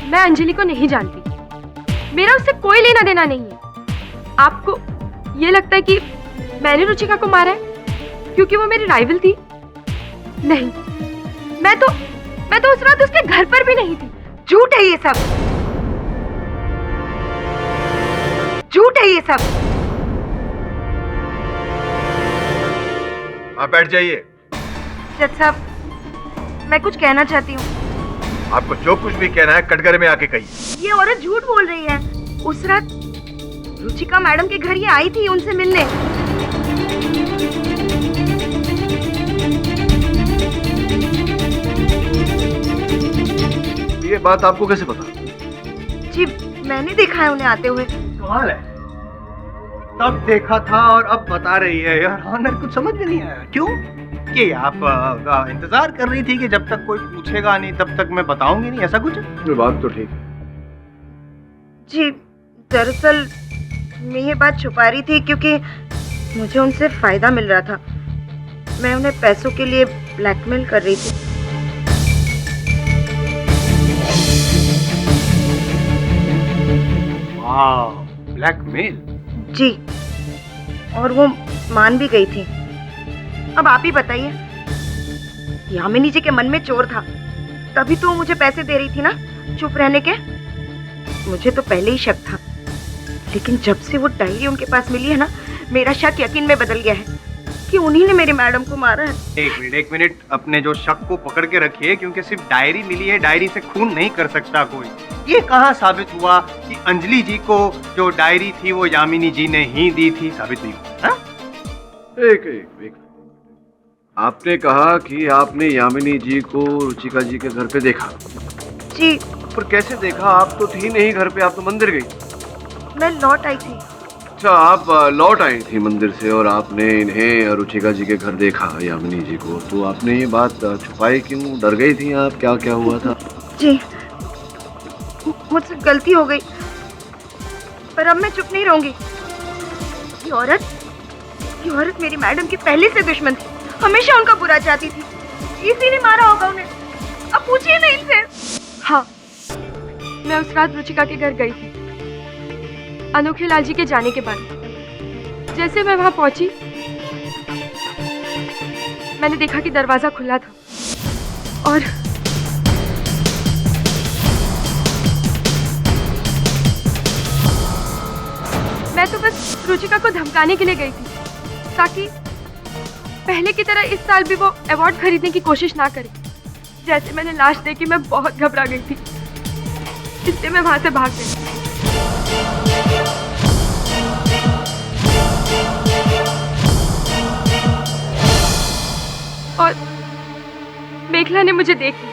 मैं अंजलि को नहीं जानती, मेरा उससे कोई लेना देना नहीं है। आपको ये लगता है कि मैंने रुचिका को मारा है क्योंकि वो मेरी राइवल थी? नहीं, मैं तो उस रात उसके घर पर भी नहीं थी। झूठ है ये सब, झूठ है ये सब। आप बैठ जाइए। जज साहब, मैं कुछ कहना चाहती हूँ। आपको जो कुछ भी कहना है कटघरे में आके कहिए। ये औरत झूठ बोल रही है। उस रात रुचिका मैडम के घर ये आई थी उनसे मिलने। ये बात आपको कैसे पता? जी, मैंने देखा है उन्हें आते हुए। सवाल है, तब देखा था और अब बता रही है यार। ऑनर कुछ समझ में नहीं आया। क्यों? कि आप इंतजार कर रही थी कि जब तक कोई पूछेगा नहीं तब तक मैं बताऊंगी नहीं, ऐसा कुछ? ये बात तो ठीक है। जी, दरअसल मैं ये बात छुपा रही थी क्योंकि मुझे उनसे फायदा मिल रहा था। मैं उन्हें पैसों के लिए ब्लैकमेल कर रही थी। ब्लैकमेल? जी, और वो मान भी गई थी। अब आप ही बताइए, यामिनी जी के मन में चोर था, तभी तो वो मुझे पैसे दे रही थी ना चुप रहने के। मुझे तो पहले ही शक था, लेकिन जब से वो डायरी उनके पास मिली है ना, मेरा शक यकीन में बदल गया है कि उन्हीं ने मेरी मैडम को मारा है। एक मिनट, अपने जो शक को पकड़ के रखिए, क्योंकि सिर्फ डायरी मिली है, डायरी से खून नहीं कर सकता कोई। ये कहाँ साबित हुआ कि अंजलि जी को जो डायरी थी वो यामिनी जी ने ही दी थी? साबित नहीं हुआ। एक आपने कहा कि आपने यामिनी जी को रुचिका जी के घर पे देखा। जी। पर कैसे देखा? आप तो थी नहीं घर पे, आप तो मंदिर गई। मैं लौट आई थी। अच्छा, आप लौट आई थी मंदिर से और आपने इन्हें रुचिका जी के घर देखा, यामिनी जी को। तो आपने ये बात छुपाई क्यों? डर गई थी आप? क्या क्या हुआ था? जी, मुझसे गलती हो गई, पर अब मैं चुप नहीं रहूंगी। ये औरत मेरी मैडम की पहले से दुश्मन थी, हमेशा उनका बुरा चाहती थी। इसी ने मारा होगा उन्हें। अब पूछिए ना इनसे। हाँ, मैं उस रात रुचिका के घर गई थी अनोखे लाल जी के जाने के बाद। जैसे मैं वहां पहुंची, मैंने देखा कि दरवाजा खुला था और मैं तो बस रुचिका को धमकाने के लिए गई थी ताकि पहले की तरह इस साल भी वो अवार्ड खरीदने की कोशिश ना करे। जैसे मैंने लाश देखी, मैं बहुत घबरा गई थी, इसलिए मैं वहां से भाग गई। और मेघला ने मुझे देख ली,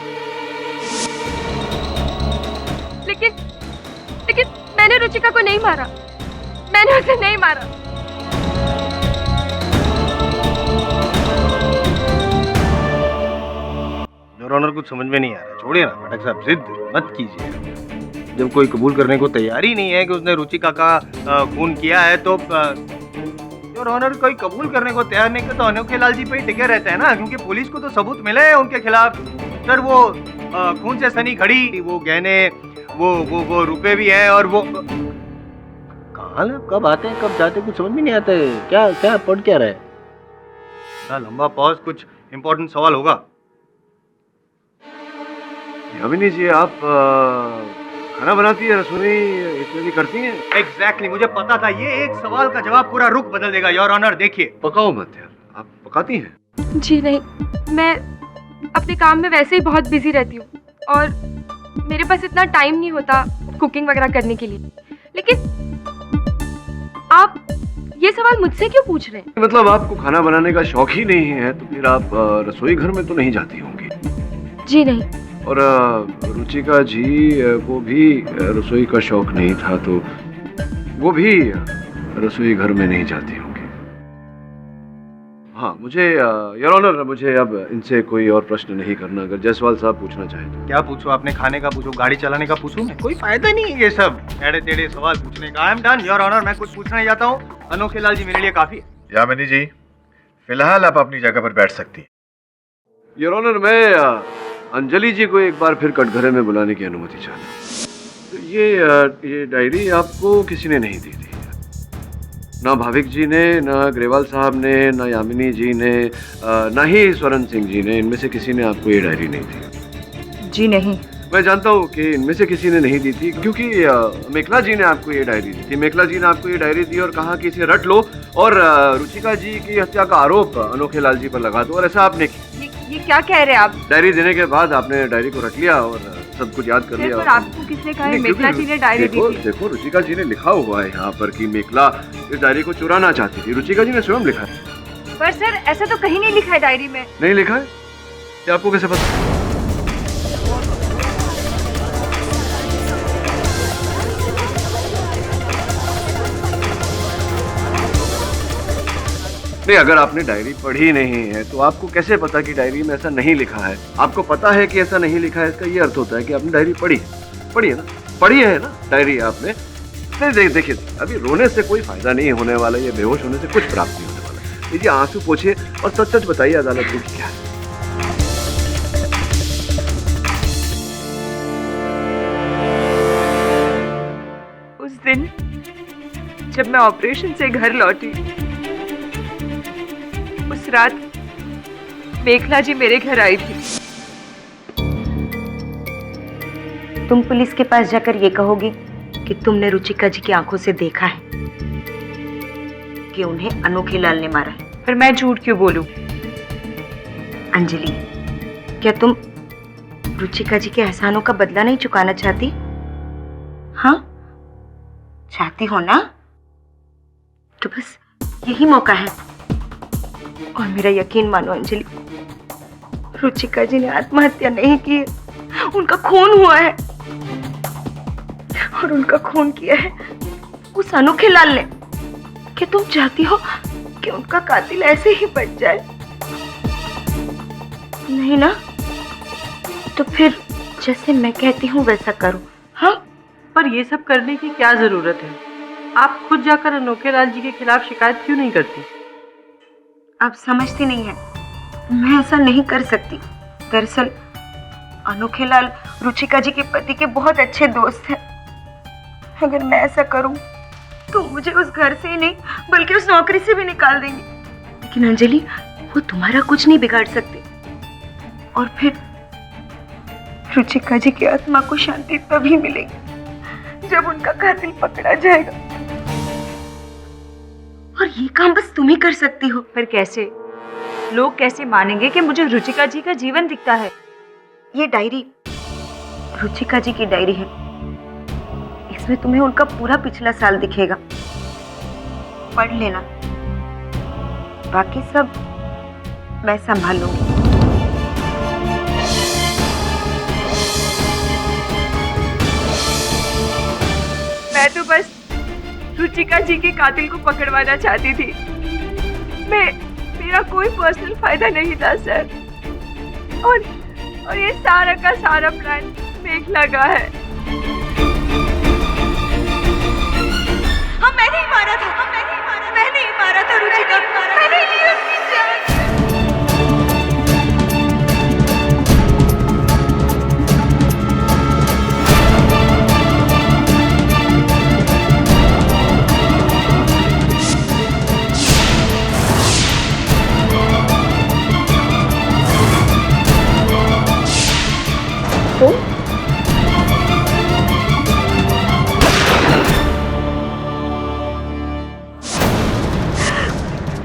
लेकिन मैंने रुचिका को नहीं मारा, मैंने उसे नहीं मारा। योर ऑनर, कुछ समझ में नहीं आ रहा। छोड़िए ना पाठक साहब, जिद मत कीजिए। जब कोई कबूल करने को तैयार ही नहीं है कि उसने रुचिका का खून किया है, तो योर ऑनर कोई कबूल करने को तैयार नहीं, तो अनोखे लाल जी पे ही टिके रहते हैं ना, क्योंकि पुलिस को तो सबूत मिले हैं उनके खिलाफ। सर, वो खून से सनी घड़ी, वो गहने, वो रुपए भी हैं, और वो कहाँ कब आते हैं कब जाते हैं कुछ समझ में नहीं आता है। क्या पढ़ क्या रहा है? लंबा पॉज, कुछ इंपॉर्टेंट सवाल होगा। यामिनी जी, आप खाना बनाती है, रसोई इत्यादि करती हैं? एग्जैक्टली, मुझे पता था ये एक सवाल का जवाब पूरा रुख बदल देगा। योर ऑनर, देखिए। पकाओ मत यार, आप पकाती हैं? जी नहीं, मैं अपने काम में वैसे ही बहुत बिजी रहती हूँ और मेरे पास इतना टाइम नहीं होता कुकिंग वगैरह करने के लिए। लेकिन आप ये सवाल मुझसे क्यों पूछ रहे हैं? मतलब आपको खाना बनाने का शौक ही नहीं है तो फिर आप रसोई घर में तो नहीं जाती होंगी। जी नहीं। और रुचिका जी को भी रसोई का शौक नहीं था तो वो भी रसोई घर में नहीं जाती होंगी। हाँ, मुझे योर ऑनर, मुझे अब इनसे कोई और प्रश्न नहीं करना। अगर जायसवाल साहब पूछना चाहे तो। क्या पूछो? आपने खाने का पूछो, गाड़ी चलाने का पूछो, मैं कोई फायदा नहीं है ये सब टेढ़े टेढ़े सवाल पूछने का। I am done your honour, मैं कुछ पूछना नहीं चाहता हूँ। अनोखे लाल जी मेरे लिए काफी है। यामिनी जी, फिलहाल आप अपनी जगह पर बैठ सकती हैं। योर ऑनर, मैं अंजलि जी को एक बार फिर कटघरे में बुलाने की अनुमति चाहता हूँ। तो ये डायरी आपको किसी ने नहीं दी थी? ना भाविक जी ने, ना ग्रेवाल साहब ने, ना यामिनी जी ने, ना ही स्वरण सिंह जी ने, इनमें से किसी ने आपको ये डायरी नहीं दी? जी नहीं। मैं जानता हूँ कि इनमें से किसी ने नहीं दी थी क्योंकि मेखला जी ने आपको ये डायरी दी थी। मेखला जी ने आपको ये डायरी दी और कहा कि इसे रट लो और रुचिका जी की हत्या का आरोप अनोखे लाल जी पर लगा दो, और ऐसा आपने किया। ये क्या कह रहे हैं आप? डायरी देने के बाद आपने डायरी को रट लिया और सब कुछ याद कर लिया। पर आपको किसने कहा? मेखला जी ने डायरी दी थी। देखो, रुचिका जी ने लिखा हुआ है यहाँ पर कि मेखला इस डायरी को चुराना चाहती थी। रुचिका जी ने स्वयं लिखा है। पर सर, ऐसा तो कहीं नहीं लिखा है डायरी में। नहीं लिखा है? क्या आपको कैसे पता? नहीं, अगर आपने डायरी पढ़ी नहीं है तो आपको कैसे पता कि डायरी में ऐसा नहीं लिखा है? आपको पता है कि ऐसा नहीं लिखा है, इसका ये अर्थ होता है कि आपने डायरी पढ़ी है ना? पढ़ी है ना डायरी आपने? देखिए, अभी रोने से कोई फायदा नहीं होने वाला, ये बेहोश होने से कुछ प्राप्त नहीं होने वाला। लीजिए, आंसू पोछिए और सच सच बताइए अदालत को क्या है। उस दिन जब मैं ऑपरेशन से घर लौटी, उस रात मेखला जी मेरे घर आई थी। तुम पुलिस के पास जाकर ये कहोगी कि तुमने रुचिका जी की आंखों से देखा है कि उन्हें अनोखे लाल ने मारा है। पर मैं झूठ क्यों बोलूं? अंजलि, क्या तुम रुचिका जी के एहसानों का बदला नहीं चुकाना चाहती? हाँ, चाहती हो ना? तो बस यही मौका है। और मेरा यकीन मानो अंजलि, रुचिका जी ने आत्महत्या नहीं की है, उनका खून हुआ है। और उनका खून किया है उस अनोखे लाल ने। क्या तुम चाहती हो कि उनका कातिल ऐसे ही बच जाए? नहीं ना? तो फिर जैसे मैं कहती हूँ वैसा करो। हाँ, पर ये सब करने की क्या जरूरत है? आप खुद जाकर अनोखे लाल जी के खिलाफ शिकायत क्यों नहीं करती? आप समझती नहीं है, मैं ऐसा नहीं कर सकती। दरअसल अनोखे लाल रुचिका जी के पति के बहुत अच्छे दोस्त हैं। अगर मैं ऐसा करूं तो मुझे उस घर से ही नहीं बल्कि उस नौकरी से भी निकाल देंगे। लेकिन अंजलि, वो तुम्हारा कुछ नहीं बिगाड़ सकते। और फिर रुचिका जी की आत्मा को शांति तभी मिलेगी जब उनका कातिल पकड़ा जाएगा। और ये काम बस तुम ही कर सकती हो। पर कैसे? लोग कैसे मानेंगे कि मुझे रुचिका जी का जीवन दिखता है? ये डायरी रुचिका जी की डायरी है। इसमें तुम्हें उनका पूरा पिछला साल दिखेगा। पढ़ लेना, बाकी सब मैं संभाल लूंगी। मैं तो बस रुचिका जी के कातिल को पकड़वाना चाहती थी। मेरा कोई पर्सनल फायदा नहीं था सर। और ये सारा का सारा प्लान मेखला का है। हाँ, मैंने ही मारा था। मैंने ही मारा था रुचिका। मैंने ली उसकी जान।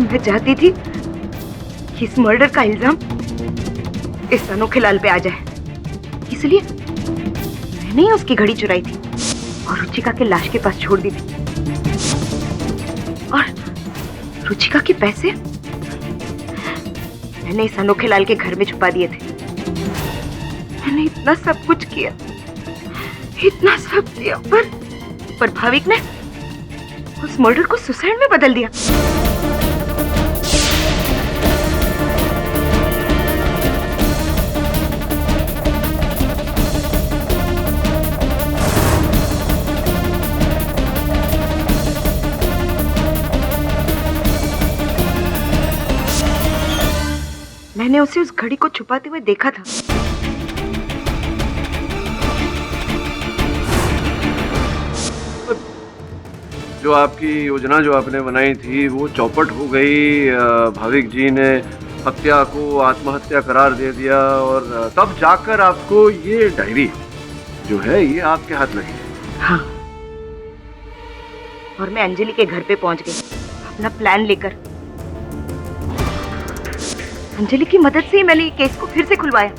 मैं चाहती थी इस मर्डर का इल्जाम इस अनोखे लाल पे आ जाए, इसलिए मैंने ही उसकी घड़ी चुराई थी और रुचिका के लाश के पास छोड़ दी थी। और रुचिका के पैसे मैंने इस अनोखे लाल के घर में छुपा दिए थे। मैंने इतना सब कुछ किया, इतना सब किया, पर भाविक ने उस मर्डर को सुसाइड में बदल दिया। मैंने उसे उस घड़ी को छुपाते हुए देखा था। जो आपकी योजना जो आपने बनाई थी वो चौपट हो गई। भाविक जी ने हत्या को आत्महत्या करार दे दिया और तब जाकर आपको ये डायरी जो है ये आपके हाथ लगी। हाँ, और मैं अंजलि के घर पे पहुंच गई अपना प्लान लेकर। अंजलि की मदद से ही मैंने ये केस को फिर से खुलवाया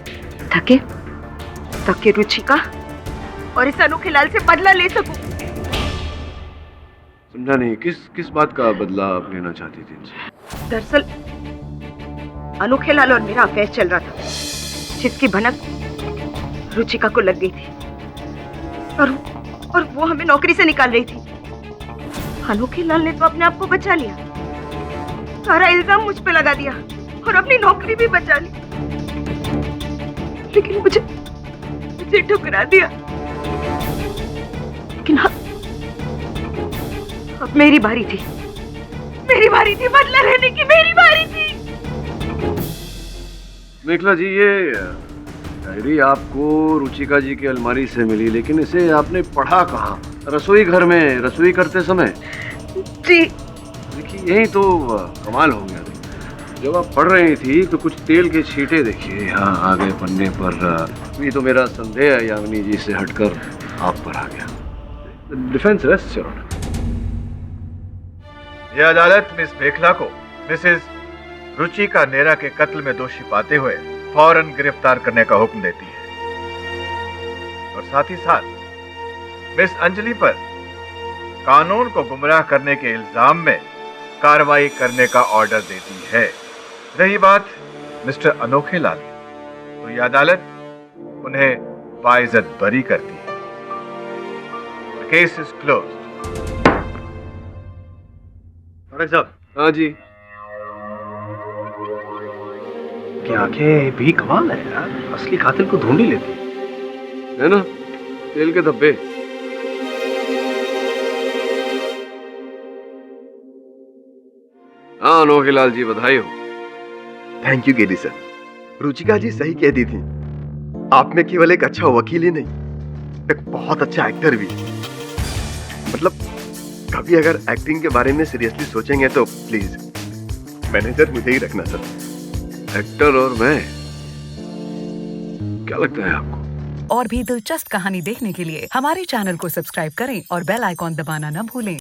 ताकि रुचिका और इस अनोखे लाल से बदला ले सकूं। समझा नहीं, किस बात का बदला आप लेना चाहती थी इनसे? दरअसल अनोखे लाल और मेरा अफेयर चल रहा था, जिसकी भनक रुचिका को लग गई थी और वो हमें नौकरी से निकाल रही थी। अनोखे लाल ने तो अपने आप को बचा लिया, सारा इल्जाम मुझ पे लगा दिया और अपनी नौकरी भी बचा ली, लेकिन मुझे ठुकरा दिया। लेकिन हाँ, अब मेरी बारी थी बदला लेने की, मेरी बारी थी। मेखला जी, ये डायरी आपको रुचिका जी की अलमारी से मिली, लेकिन इसे आपने पढ़ा कहाँ? रसोई घर में रसोई करते समय? जी। देखिए, यही तो कमाल हो गया। जब आप पढ़ रही थी तो कुछ तेल के छींटे देखिए यहाँ आ गए पन्ने पर। ये तो मेरा संदेह यामिनी जी से हटकर आप पर आ गया। Defence rest your honour. यह अदालत मिस मेखला को मिसेस रुचिका नेहरा के कत्ल में दोषी पाते हुए फौरन गिरफ्तार करने का हुक्म देती है और साथ ही साथ मिस अंजलि पर कानून को गुमराह करने के इल्जाम में कार्रवाई करने का ऑर्डर देती है। रही बात मिस्टर अनोखे लाल, तो यह अदालत उन्हें बाइज्जत बरी करती है। Case is closed. साहब। हाँ जी। की आंखें भी कमाल है यार, असली कातिल को ढूंढ ही लेती है ना, तेल के धब्बे। हाँ अनोखे लाल जी, बधाई हो। Thank you KD sir. Ruchika ji सही कहती थी, आप में केवल एक अच्छा वकील ही नहीं, एक बहुत अच्छा एक्टर भी। मतलब कभी अगर एक्टिंग के बारे में सीरियसली सोचेंगे तो प्लीज मैनेजर मुझे ही रखना सर। एक्टर और मैं, क्या लगता है आपको? और भी दिलचस्प कहानी देखने के लिए हमारे चैनल को सब्सक्राइब करें और बेल आइकॉन दबाना न भूलें।